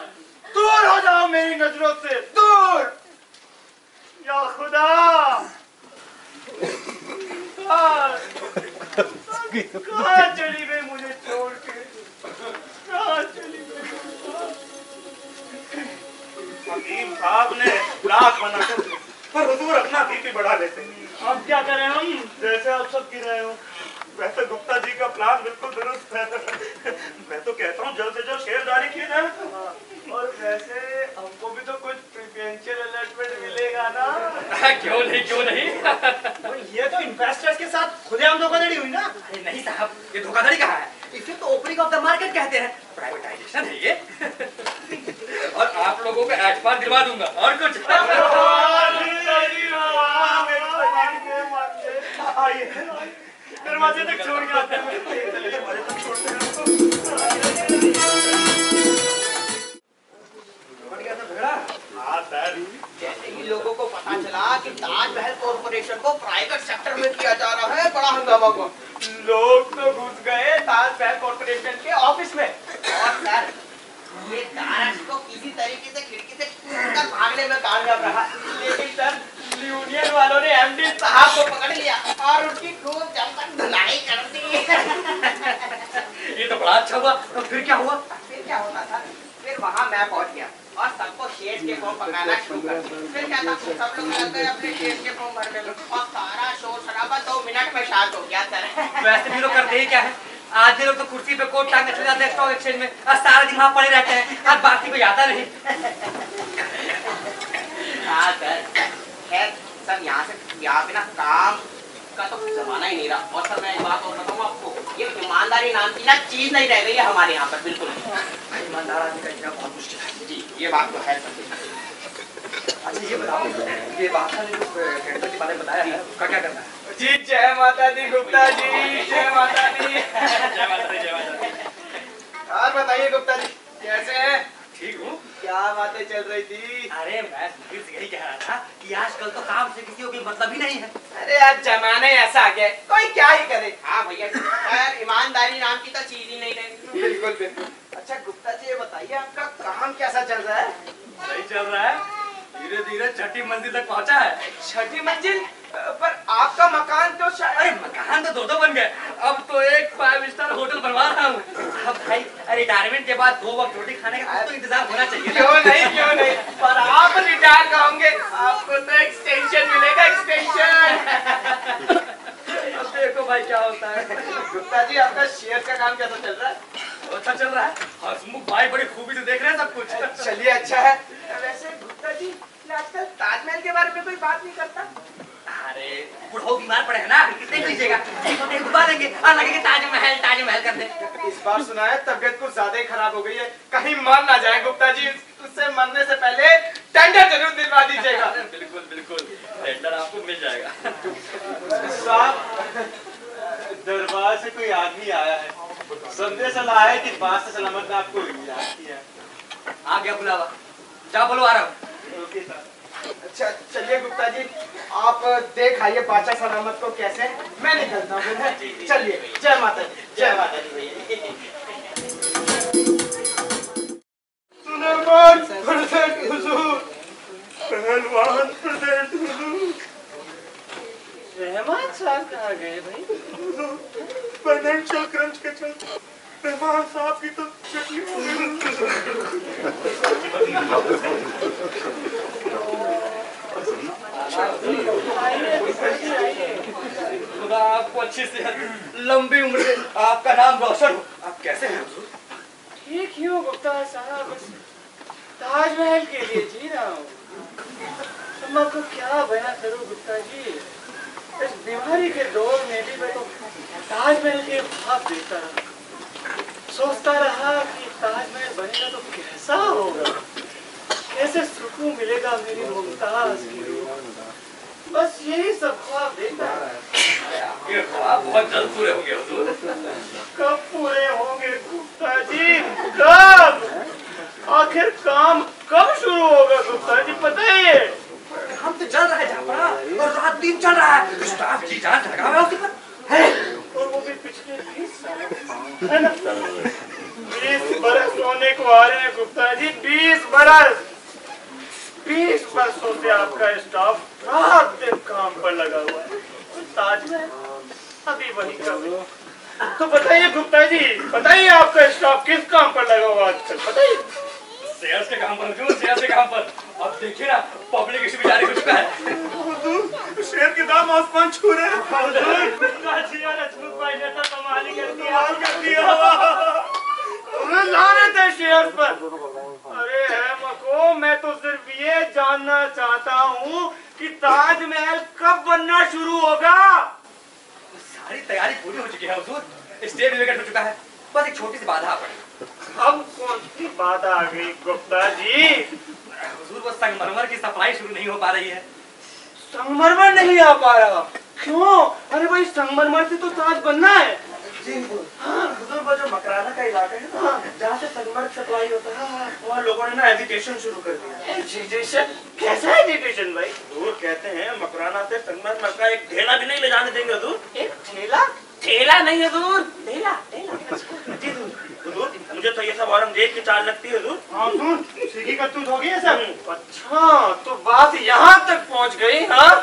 दूर हो जाओ मेरी नजरों से, दूर। या खुदा कहाँ चली गई मुझे छोड़ के? कहाँ चली गई? हकीम साहब ने लाख बनाकर पर हुजूर अपना बीपी बढ़ा लेते हैं। अब क्या करें हम? जैसे आप सब गिर रहे हो वैसे गुप्ता जी का प्लान बिल्कुल दुरुस्त है। मैं तो कहता हूँ जल्द से जल्द शेयर जारी किए जाए। और वैसे हमको भी तो कुछ प्रेफरेंशियल अलॉटमेंट मिलेगा ना? क्यों नहीं, क्यों नहीं? ये तो इन्वेस्टर्स के साथ खुलेआम धोखाधड़ी हुई ना? अरे नहीं साहब, ये धोखाधड़ी कहाँ है? इसे तो ओपनिंग ऑफ द मार्केट कहते हैं, प्राइवेटाइजेशन है ये। और आप लोगों को एतबार दिलवा दूंगा और कुछ। आइए दरवाजे तक छोड़ के आते हैं। जैसे ही लोगों को पता चला कि ताजमहल कॉर्पोरेशन को प्राइवेट सेक्टर में किया जा रहा है, बड़ा बाबा को। लोग तो घुस गए ताजमहल कॉर्पोरेशन के ऑफिस में। और सर ये तारक को किसी तरीके से खिड़की से कूदकर भागने में कामयाब रहा, लेकिन सर यूनियन वालों ने एमडी साहब को पकड़ लिया और उनकी खूब जमकर धुलाई कर दी। ये तो बड़ा अच्छा हुआ। तो फिर क्या हुआ? फिर क्या होता था, फिर वहाँ मैं पहुँच गया और सबको शेष के फॉर्म पकाना शुरू कर दिया। फिर क्या था, सब लोग लग गए अपने शेष के फॉर्म भरने में और सारा शोर शराबा 2 मिनट में शांत हो गया सर। वैसे भी लोग करते ही क्या है, आधे लोग तो कुर्सी पे कोट टांग के चले जाते हैं स्टॉक एक्सचेंज में और सारा दिन वहाँ पड़े रहते हैं और बाकी कोई आता नहीं। हाँ सर, खैर सर यहाँ पे ना काम का तो जमाना ही नहीं रहा। और सर मैं एक बात और बताऊँ आपको, ये ईमानदारी नाम की ना चीज नहीं रह गई है हमारे यहाँ पर, बिल्कुल। ईमानदार आदमी का जीना बहुत मुश्किल है जी, ये बात तो है सर। अच्छा ये बताओ, ये बादशाह ने जो टेंडर के बारे में बताया है उसका क्या करना है? जी जय माता दी गुप्ता जी, जय माता दी। जय माता दी, जय माता दी। और बताइए गुप्ता जी कैसे हैं? ठीक हूँ। क्या बातें चल रही थी? अरे मैं सुधीर से यही कह रहा था कि आजकल तो काम से किसी को कोई मतलब ही नहीं है। अरे आज जमाने ऐसा आ गया, कोई क्या ही करे। हाँ भैया, खैर ईमानदारी नाम की तो चीज ही नहीं रही। बिल्कुल बिल्कुल। अच्छा गुप्ता जी ये बताइए आपका काम कैसा चल रहा है? सही चल रहा है, धीरे धीरे छठी मंजिल तक पहुंचा है। छठी मंजिल? पर आपका मकान तो अरे मकान तो 2 बन गए, अब तो एक 5 स्टार होटल बनवा रहा हूँ। अब भाई रिटायरमेंट के बाद 2 वक्त रोटी खाने का तो इंतजाम होना चाहिए। क्यों नहीं, पर आप रिटायर का होंगे, आपको तो एक्सटेंशन मिलेगा, एक्सटेंशन। अब देखो भाई क्या होता है। गुप्ता जी आपका शेयर का काम कैसा चल रहा है? अच्छा चल रहा है, हसमुख भाई बड़ी खूबी से देख रहे हैं सब कुछ। चलिए अच्छा है। वैसे गुप्ता जी आजकल ताजमहल के बारे में कोई बात नहीं करता? अरे बुढ़ो बीमार पड़े हैं ना, देख लीजिएगा, घुमा देंगे और लगेगा ताजमहल ताजमहल करने। इस बार सुना है तबियत कुछ ज्यादा ही खराब हो गई है, कहीं मर ना जाए गुप्ता जी। उससे मरने से पहले टेंडर जरूर दिलवा दीजिएगा। बिल्कुल बिल्कुल, टेंडर आपको मिल जाएगा। साहब दरबार से कोई आदमी आया है, संदेश लाया है कि बात से सलामत आपको याद किया। आ गया बुलावा, जा बोलो आ रहा हूँ। Okay sir. अच्छा चलिए गुप्ता जी आप देख आइए बादशाह सलामत को कैसे, मैं निकलता हूँ। चलिए, जय माता दी, जय माता दी भैया। सुलेमान प्रेजेंट हुजूर, पहलवान प्रेजेंट हुजूर। रहमान साहब कहाँ गए भाई? फाइनेंशियल क्रंच के चलते रहमान साहब की तो चटनी हो गई। खुदा आपको अच्छी सेहत, लंबी उम्र से आपका नाम रोशन हो। आप कैसे हैं हुजूर? ठीक ही हो गुप्ता साहब, ताजमहल के लिए जी रहा हूँ। तुम आपको क्या बयान करूँ गुप्ता जी, इस बीमारी के दौर में भी मैं तो ताजमहल के ख्वाब देखता रहा, सोचता रहा कि ताजमहल बनेगा तो कैसा होगा, कैसे सुकून मिलेगा मेरी मुमताज की रूह। बस यही सब ख्वाब देखता रहा। ये ख्वाब बहुत जल्द पूरे होंगे हुजूर। कब पूरे होंगे गुप्ता जी, कब? आखिर काम कब शुरू होगा गुप्ता जी, बताइए। काम तो चल रहा है झापड़ा, और रात दिन चल रहा है, स्टाफ जी जान लगा हुआ है उसी पर है। और वो भी पिछले 20 साल है ना? 20 बरस होने को आ रहे हैं गुप्ता जी, 20 बरस। 20 बरसों से आपका स्टाफ रात दिन काम पर लगा हुआ है, ताजमहल अभी वही कर। तो बताइए गुप्ता जी, बताइए आपका स्टाफ किस काम पर लगा हुआ आजकल, बताइए। शेयर्स के काम पर हुजूर, शेयर्स के काम पर। अब देखिए ना पब्लिक इशू भी जारी हो चुका है। हुजूर शेयर के दाम आसमान छू रहे हैं। भाई ने तो कमाल ही कर दिया। लानत है शेयर्स पर। अरे है मको, मैं तो सिर्फ ये जानना चाहता हूँ कि ताजमहल कब बनना शुरू होगा। सारी तैयारी पूरी हो चुकी है हुजूर, स्टेज विकेट हो चुका है, बस एक छोटी सी बाधा आ पड़ी। अब कौन सी बाधा आ गई गुप्ता जी? हुजूर वो संगमरमर की सप्लाई शुरू नहीं हो पा रही है। संगमरमर नहीं आ पा रहा, क्यों? अरे भाई संगमरमर से तो ताज बनना है। जी हुजूर, वो जो मकराना का इलाका है ना, जहाँ से संगमरमर सप्लाई होता है, वहाँ लोगों ने ना एजुकेशन शुरू कर दिया। एजुकेशन? कैसा एजुकेशन भाई? हुजूर कहते हैं मकराना से संगमरमर का एक ढेला भी नहीं ले जाने देंगे हुजूर। एक ठेला? ठेला नहीं हुजूर, ठेला ठेला। जी हुजूर, मुझे तो ये सब औरंगजेब की चाल लगती है हुजूर। हाँ हुजूर, सीधी करतूत होगी ये सब। अच्छा, तो बात यहाँ तक पहुँच गई। हाँ,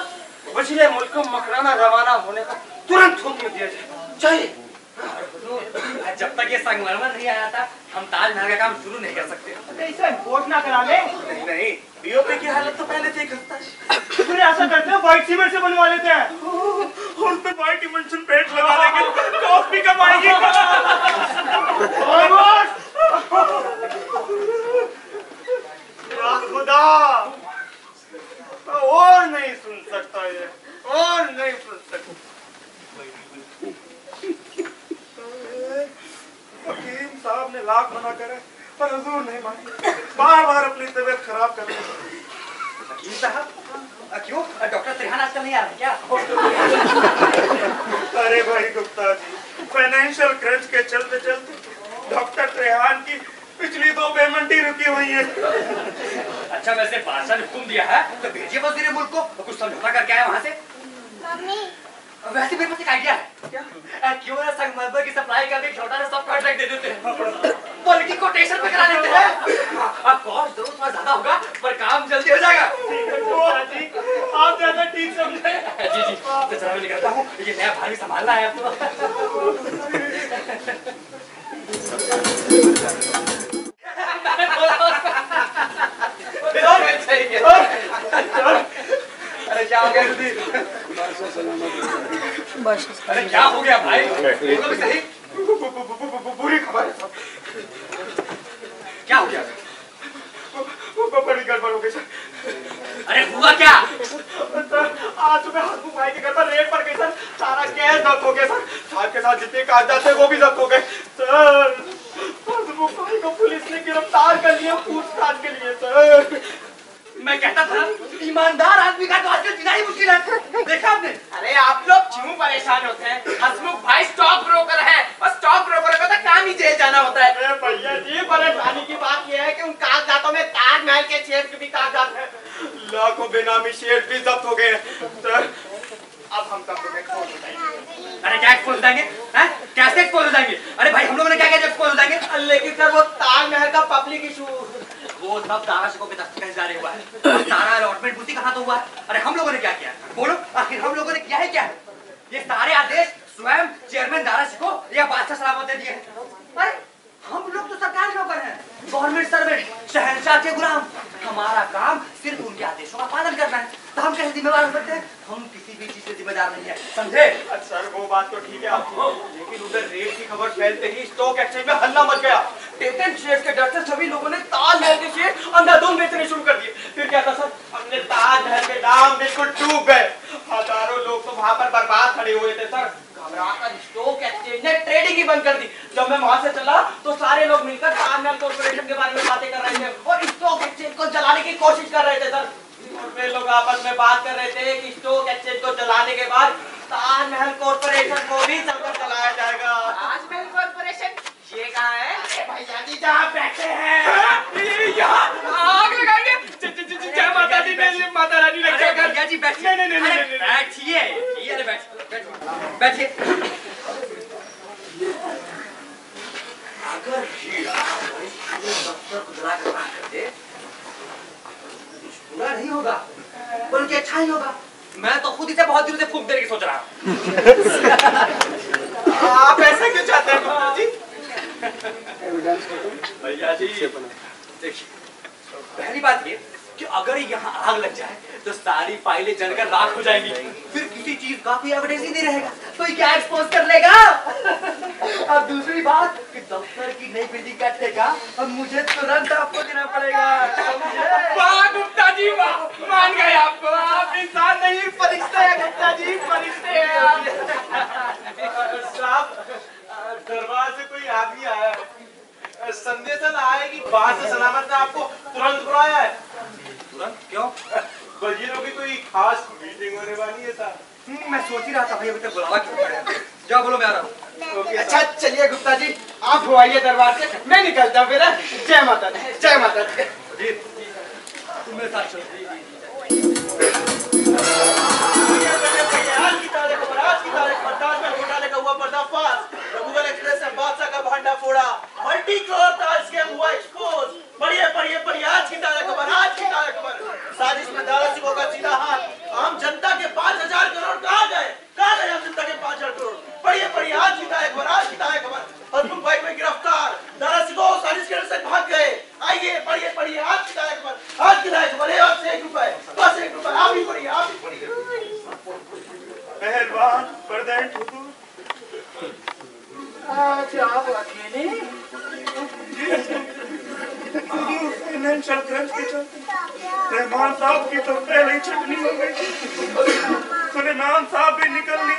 पिछले मुल्क को मकराना रवाना होने का तुरंत हुक्म दिया चाहिए। जब तक ये संगमरमर नहीं आया था, हम ताजमहल का काम शुरू नहीं कर सकते। इसे इम्पोर्ट ना करा ले। नहीं, बीओपी की हालत तो पहले से ही खस्ता है। फिर ऐसा करते हैं, व्हाइट सीमेंट से बनवा लेते हैं। उन पे व्हाइट डिमेंशन पेंट लगा देंगे, कॉस्ट भी कम आएगी। या खुदा, और नहीं सुन सकता ये, और नहीं सुन सकता। हकीम साहब ने लाख मना करे, पर हुजूर नहीं माने, बार-बार अपनी तबीयत खराब कर रहे हैं। हकीम साहब, क्यों डॉक्टर त्रिहान आजकल नहीं आ रहे क्या? अरे भाई गुप्ता जी, फाइनेंशियल क्रंच के चलते चलते डॉक्टर त्रिहान की पिछली 2 पेमेंट ही रुकी हुई है। अच्छा, वैसे बादशाह ने हुक्म दिया है तो भेजिए वजीर मुल्क को, कुछ समझौता करके आए वहाँ से। वैसे मेरे पास एक आइडिया है। क्या? क्यों ना संगमरमर की सप्लाई का भी छोटा सा सब कॉन्ट्रैक्ट दे देते हैं, बल्कि कोटेशन पे करा लेते हैं। कॉस्ट जरूर थोड़ा ज्यादा होगा, पर काम जल्दी हो जाएगा। जी, आप ज्यादा ठीक समझे। जी जी, तो चलो मैं निकलता हूँ, ये नया भाभी संभालना है आपको। अरे क्या हो गया सुधीर? अरे क्या हो गया भाई? बोलो भी सही। बुरी खबर है साहब। क्या हो गया? बड़ी गड़बड़ हो गई सर। अरे हुआ क्या? सर, आज सुबह हसमुख भाई के घर पर रेड पड़ गई सर, सारा कैश जब्त हो गया सर, साथ के साथ जितने कागजात थे वो भी जब्त हो गए सर। हसमुख भाई को पुलिस ने गिरफ्तार कर लिया पूछताछ के लिए सर। मैं कहता था ईमानदार आदमी का तो आजकल जीना ही मुश्किल है। देखा आपने? अरे आप लोग क्यों परेशान होते हैं? हसमुख भाई स्टॉक ब्रोकर है, और स्टॉक ब्रोकर का तो काम ही जेल जाना होता है। अरे भैया जी, परेशानी की बात यह है कि उन कागजातों में ताजमहल के शेयर के भी कागजात हैं, लाखों बेनामी शेयर भी जब्त हो गए सर। अब हम सब लोग एक्सपोज हो जाएंगे। अरे क्या एक्सपोज हो जाएंगे? हैं? कैसे एक्सपोज हो जाएंगे? अरे भाई हम लोगों ने क्या किया एक्सपोज हो जाएंगे? लेकिन सर वो ताजमहल का पब्लिक इशू, वो सब दारा शिकों पे दस्तखत जारी हुआ है, सारा अलॉटमेंट उसी कहाँ तो हुआ है। अरे हम लोगों ने क्या किया? बोलो, आखिर हम लोगों ने किया है क्या? ये सारे आदेश स्वयं चेयरमैन दारा शिको या बादशाह सलामत ने दिए हैं। अरे हम लोग तो सरकार के ऊपर हैं, गवर्नमेंट सर्वेंट, शहंशाह के गुलाम। हमारा काम सिर्फ उनके आदेशों का पालन करना है, तो हम कैसे जिम्मेवार हो सकते हैं? हम किसी भी चीज से जिम्मेदार नहीं है, समझे? सर वो बात तो ठीक है आपको, लेकिन उधर रेड की खबर फैलते ही स्टॉक एक्सचेंज में हल्ला मच गया। पेटेंट शेयर्स के डर से सभी लोगों ने ताजमहल के शेयर अंधाधुंध बेचने शुरू कर दिए। फिर क्या था सर? हमने ताजमहल के दाम बिल्कुल डूब गए, हजारों लोग तो वहां पर बर्बाद खड़े हुए थे सर। घबराकर स्टॉक एक्सचेंज ने ट्रेडिंग ही बंद कर दी। जब मैं वहां से चला तो सारे लोग मिलकर ताजमहल कॉर्पोरेशन के बारे में बातें कर रहे थे और स्टॉक एक्सचेंज को जलाने की कोशिश कर रहे थे सर। वे लोग आपस में बात कर रहे थे कि स्टॉक एक्सचेंज को जलाने के बाद ताजमहल कॉर्पोरेशन को भी जलकर जलाया जाएगा। ताजमहल कॉर्पोरेशन ये कहाँ है? भैया जी जहाँ बैठे हैं यहाँ आग लगाएंगे। जय माता दी, माता रानी रक्षा कर। भैया जी बैठिए। नहीं। बैठिए, बैठिए। अगर हीरा दफ्तर को जला कर राख कर दे, बुरा नहीं होगा, बल्कि अच्छा ही होगा। मैं तो खुद इसे बहुत दिनों से फूंक देने की सोच रहा हूँ। आप ऐसा क्यों चाहते हैं गुप्ता जी? भैया जी देखिए, पहली बात ये कि अगर यहाँ आग लग जाए तो सारी फाइलें जलकर राख हो जाएंगी, फिर किसी चीज का कोई एविडेंस ही नहीं रहेगा, तो ये क्या एक्सपोज कर लेगा? अब दूसरी बात कि दफ्तर की नई बिल्डिंग का ठेका अब मुझे तुरंत आपको देना पड़ेगा। वाह गुप्ता जी वाह, मान गए आपको। आप इंसान नहीं फरिश्ते हैं गुप्ता जी, फरिश्ते हैं आप। साहब, दरबार से कोई आदमी आया है, संदेश आया है कि बाहर से सलामत ने आपको तुरंत बुलाया है। तुरंत क्यों? वजीरों की कोई खास मीटिंग होने वाली है साहब। मैं सोच ही रहा था भाई, अभी तक बुलावा क्यों पड़ा? क्या बोलो, मैं आ रहा हूँ। अच्छा चलिए गुप्ता जी, आप हो आइए दरबार से, मैं निकलता हूँ फिर। जय माता दी, जय माता दी। तुम मेरे साथ चलो। आज की तारीख बर्दाश्त पास, गूगल एक्सप्रेस ने बादशाह का भांडा फोड़ा, मल्टी करोड़ का स्कैम हुआ एक्सपोज। पढ़िए पढ़िए पढ़िए, आज की ताजा खबर, आज की ताजा खबर। साजिश में दारा सिंह का सीधा हाथ, आम जनता के 5,000 करोड़ कहाँ गए? कहाँ गए आम जनता के 5,000 करोड़? पढ़िए पढ़िए, आज की ताजा खबर, आज की ताजा खबर। हसमुख भाई में गिरफ्तार, दारा सिंह साजिश के से भाग गए। आइए पढ़िए पढ़िए, आज की ताजा खबर, आज की ताजा खबर। और से 1 रुपए, बस 1 रुपए, आप ही पढ़िए, आप ही पढ़िए। पहलवान प्रेजेंट हुजूर। आज आप अकेले? फाइनेंशियल क्रंच के चलते रहमान साहब की तो पहले ही छटनी हो गई, सुलेमान साहब भी निकल ली,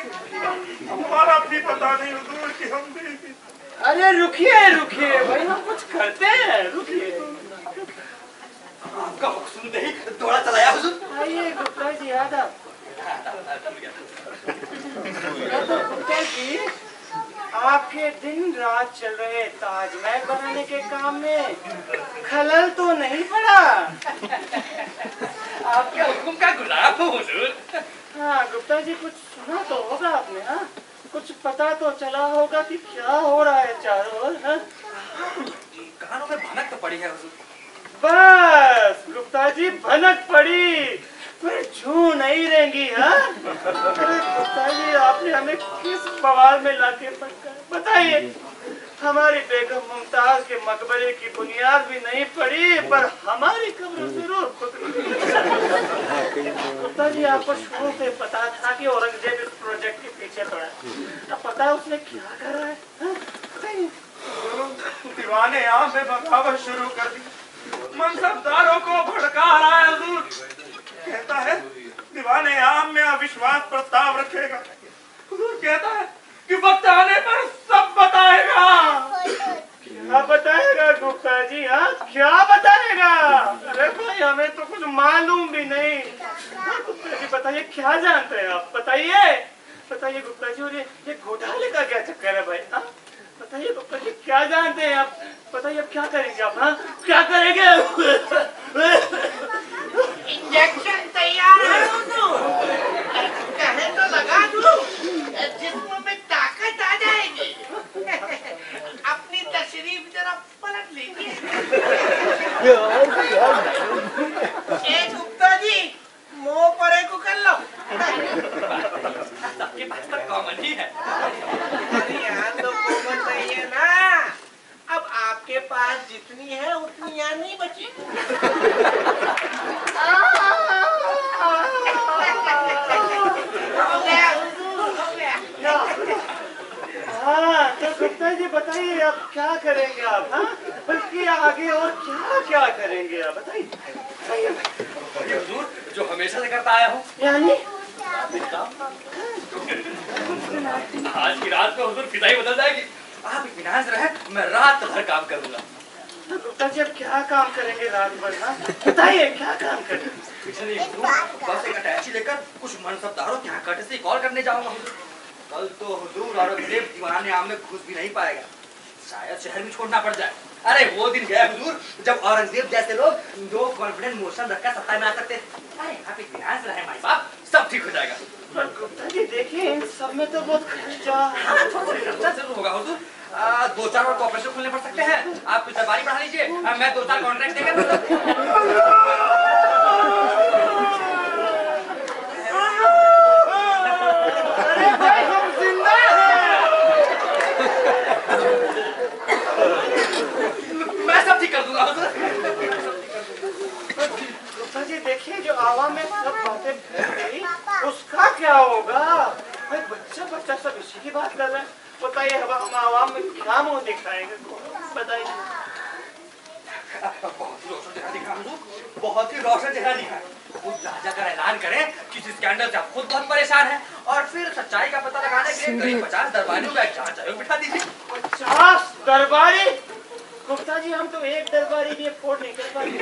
हमारा भी पता नहीं हुजूर कि हम भी। अरे रुकिए रुकिए भाई, हम कुछ करते हैं, रुकिए। आपका हुक्म सुनते ही दौड़ा चलाया हुजूर। आइए गुप्ता जी, आदाब। गुप्ता जी, आपके दिन रात चल रहे ताजमहल बनाने के काम में खलल तो नहीं पड़ा? आपके हुक्म का गुलाम हूँ हुजूर। हाँ गुप्ता जी, कुछ सुना तो होगा आपने? हाँ, कुछ पता तो चला होगा कि क्या हो रहा है चारों ओर? हाँ? कानों में भनक तो पड़ी है हुजूर। बस गुप्ता जी, भनक पड़ी पर जू नहीं रहेंगी। हाँ, अरे गुप्ता जी, आपने हमें किस बवाल में लाके पटका? बताइए। हमारी बेगम मुमताज के मकबरे की बुनियाद भी नहीं पड़ी, पर हमारी कब्र जरूर खुद। गुप्ता जी, आपको शुरू से पता था कि औरंगजेब इस प्रोजेक्ट के पीछे पड़ा है। अब पता है उसने क्या करा है? हाँ? बताइए। दीवाने आम में बगावत शुरू कर दी, मनसबदारों को भड़का रहा है हुजूर। कहता है दीवाने आम में अविश्वास प्रस्ताव रखेगा। हुजूर कहता है कि वक्त आने पर सब बताएगा। क्या बताएगा गुप्ता जी? हाँ, क्या बताएगा? अरे भाई, हमें तो कुछ मालूम भी नहीं। हाँ, गुप्ता जी बताइए, क्या जानते हैं आप? बताइए बताइए गुप्ता जी। और ये घोटाले का क्या चक्कर है भाई? हाँ, बताइए गुप्ता जी, क्या जानते हैं आप? बताइए, अब क्या करेंगे आप? हाँ, क्या करेंगे? इंजेक्शन तैयार है कहे तो लगा दूं, जिस्म में ताकत आ जाएगी। अपनी तशरीफ जरा पलट लीजिए। ए गुप्ता जी, मुंह पर एक कर लो। सबके पास तो कॉमन ही है। अरे यहाँ तो कॉमन नहीं है ना। अब आपके पास जितनी है उतनी यहाँ नहीं बची। हाँ, तो गुप्ता जी बताइए, अब क्या करेंगे आप? हाँ, बल्कि आगे और क्या क्या करेंगे आप? बताइए। ये हुजूर जो हमेशा से करता आया हूँ। यानी आज की रात को हुजूर फिजा ही बदल जाएगी। आप इत्मीनान से रहे, मैं रात भर काम करूंगा। तो गुप्ता जी, अब क्या काम करेंगे रात भर? हाँ, बताइए, क्या काम करेंगे? कुछ नहीं हुजूर, बस एक अटैची लेकर कुछ मनसबदारों के यहाँ कट कॉल करने जाऊंगा हुजूर। कल तो हुजूर औरंगजेब दीवाने आम में घुस भी नहीं पाएगा, शायद शहर में छोड़ना पड़ जाए। अरे वो दिन गया हुजूर जब औरंगजेब जैसे लोग दो कॉन्फिडेंट मोशन रखकर सत्ता में आ सकते थे। अरे आप इत्मीनान से रहे माई बाप, सब ठीक हो जाएगा। पर गुप्ता जी देखिए, इन सब में तो बहुत खर्चा। हाँ, थोड़ा खर्चा जरूर होगा हुजूर। 2-4 और कॉर्पोरेशन खुलने पड़ सकते हैं। आप कुछ दरबारी बढ़ा लीजिए, मैं 2-4 कॉन्ट्रैक्ट देकर अरे भाई, हम जिंदा हैं। मैं सब ठीक कर दूंगा हुजूर। गुप्ता जी देखिए, जो आवाम में सब बातें फैल गई, उसका क्या होगा? भाई बच्चा सब इसी की बात कर रहे हैं। बताइए, हम आवाम में क्या मुंह दिखाएंगे? बताइए। बहुत ही रोशन चेहरा दिखा हुजूर, बहुत ही रोशन चेहरा दिखा। वो जाकर ऐलान करें कि इस स्कैंडल से आप खुद बहुत परेशान हैं, और फिर सच्चाई का पता लगाने के लिए करीब 50 दरबारियों का एक जांच आयोग बिठा दीजिए। 50 दरबारी? गुप्ता जी, हम तो एक दरबारी भी अफोर्ड नहीं कर पाएंगे।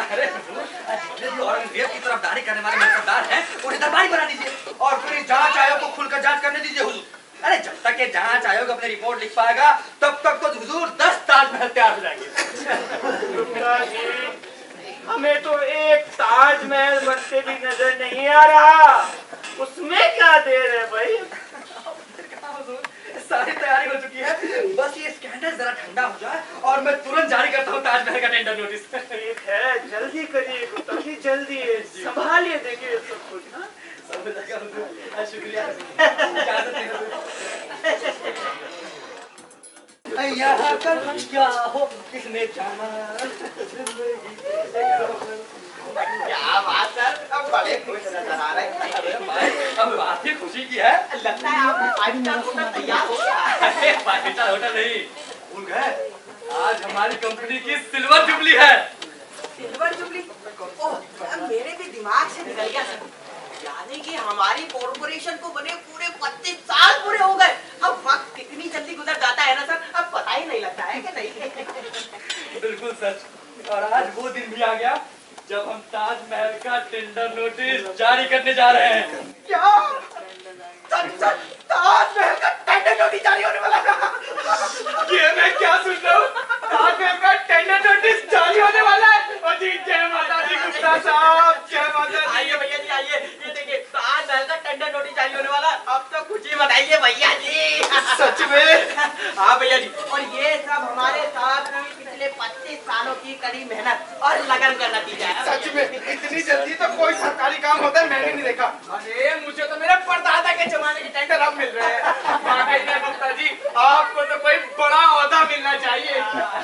अरे हुजूर, जितने भी औरंगजेब की तरफदारी करने वाले मनसबदार हैं, उन्हें दरबारी बना दीजिए और फिर इस जांच आयोग को खुलकर जांच करने दीजिए हुजूर। अरे जब तक ये जांच आयोग अपनी रिपोर्ट लिख पाएगा, तब तक तो हुजूर 10 ताजमहल तैयार हो जाएंगे। गुप्ता जी, हमें तो एक ताजमहल बनते भी नजर नहीं आ रहा, उसमें क्या देर है भाई? सारी तैयारी हो चुकी है, बस ये स्कैंडल जरा ठंडा हो जाए और मैं तुरंत जारी करता हूँ ताजमहल का टेंडर नोटिस। ठीक है, जल्दी करिए गुप्ता जी, जल्दी संभालिए, देखिए सब कुछ। हाँ? शुक्रिया, यहाँ कर क्या हो किसने जाना। क्या बात सर, अब बड़े खुश नजर आ रहे हैं। अरे भाई, अब बात ही खुशी की है। लगता है आपका 5 स्टार होटल तैयार हो गया। अरे 5 स्टार होटल नहीं, भूल गए, आज हमारी कंपनी की सिल्वर जुबली है। Silver jubilee? ओह, मेरे भी दिमाग से निकल गया सर। यानी कि हमारी कॉर्पोरेशन को बने पूरे 25 साल पूरे हो गए। अब वक्त कितनी जल्दी गुजर जाता है ना सर, अब पता ही नहीं लगता है कि नहीं। बिल्कुल सच, और आज वो दिन भी आ गया जब हम ताजमहल का टेंडर नोटिस जारी करने जा रहे हैं। क्या? सच ताजमहल का टेंडर नोटिस जारी होने वाला है? ये मैं क्या सुन रहा हूँ? ताजमहल का टेंडर नोटिस जारी होने वाला है। जी जय माता दी गुप्ता साहब, जय माता दी। आइए भैया जी, आइए, ये देखिए ताजमहल का टेंडर नोटिस जारी होने वाला। अब तो खुशी बताइए भैया जी। सच में? हाँ भैया जी, और ये सब हमारे साथ की पिछले 25 सालों की कड़ी मेहनत और लगन का नतीजा है। सच में इतनी जल्दी तो कोई सरकारी काम होता है मैंने नहीं देखा। अरे मुझे तो मेरे परदादा के जमाने के टेंडर अब मिल रहे हैं। वाकई में गुप्ता जी, आपको तो कोई बड़ा ओहदा मिलना चाहिए।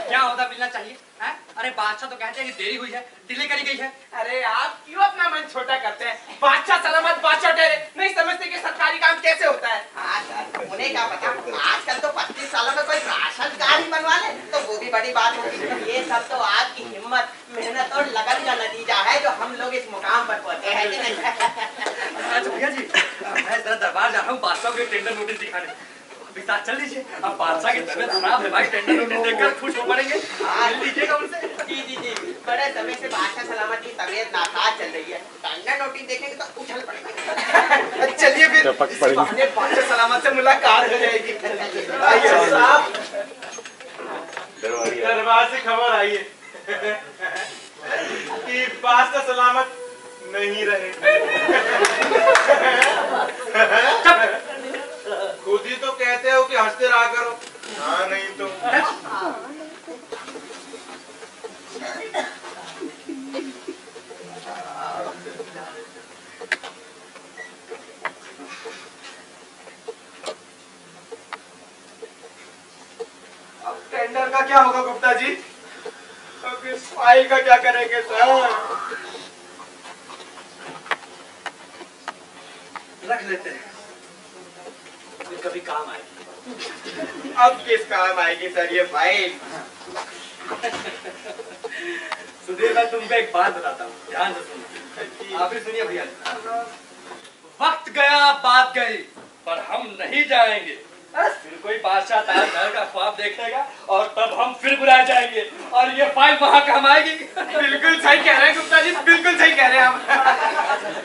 क्या ओहदा मिलना चाहिए? हैं? अरे बादशाह तो कहते हैं कि देरी हुई है, डिले करी गई है। अरे आप क्यों अपना मन छोटा करते हैं? बादशाह सलामत बादशाह ठहरे, नहीं समझते कि सरकारी काम कैसे होता है? हाँ सर, उन्हें क्या पता, आजकल तो 25 सालों में कोई राशन कार्ड ही बनवा ले तो वो भी बड़ी बात होगी। ये सब तो आपकी हिम्मत, मेहनत और लगन का नतीजा है जो हम लोग इस मुकाम पर पहुंचे हैं कि नहीं? अच्छा भैया जी, मैं जरा दरबार जा रहा हूँ बादशाह को टेंडर नोटिस दिखाने। अभी साथ चल लीजिए, अब बादशाह की तबीयत खराब है भाई, टेंडर नोटिस देखकर खुश हो पड़ेंगे। मिल लीजिएगा उनसे। जी, बड़े समय से बादशाह सलामत की तबीयत नासाज चल रही है, टेंडर नोटिस देखेंगे तो उछल पड़ेगा। चलिए फिर इसी बहाने बादशाह सलामत से मुलाकात हो जाएगी। आइए साहब, दरबार से खबर आई है कि बादशाह सलामत नहीं रहे। खुद ही तो कहते हो कि हंसते रहा करो। हाँ नहीं तो। अब टेंडर का क्या होगा गुप्ता जी? अब इस फाइल का क्या करेंगे सर? रख लेते हैं, कभी काम आएगी। अब किस काम आएगी सर ये फाइल? सुधीर, मैं तुमको एक बात बताता हूँ, ध्यान से सुनो। आप भी सुनिए भैया। वक्त गया बात गई, पर हम नहीं जाएंगे। फिर कोई बादशाह ताजमहल का ख्वाब देखेगा और तब हम फिर बुलाए जाएंगे और ये फाइल वहाँ काम आएगी। बिल्कुल सही कह रहे हैं गुप्ता जी, बिल्कुल सही कह रहे हैं आप।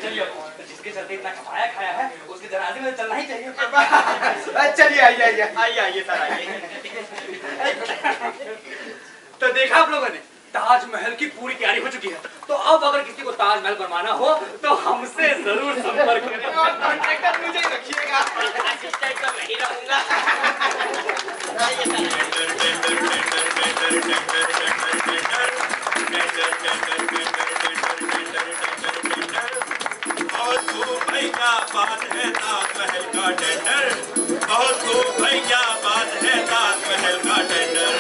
चलिए, जिसके चलते इतना कमाया खाया है उसके जनाजे में चलना ही चाहिए। चलिए आइए सर आइए। तो देखा आप लोगों ने, ताजमहल की पूरी तैयारी हो चुकी है। तो अब अगर किसी को ताजमहल बनवाना हो तो हमसे जरूर संपर्क करें। और कॉन्ट्रैक्टर मुझे ही रखिएगा। असिस्टेंट तो मैं ही रहूंगा। बहुत खूब भैया बात है ताजमहल का टेंडर, बहुत खूब भैया बात है ताजमहल का टेंडर।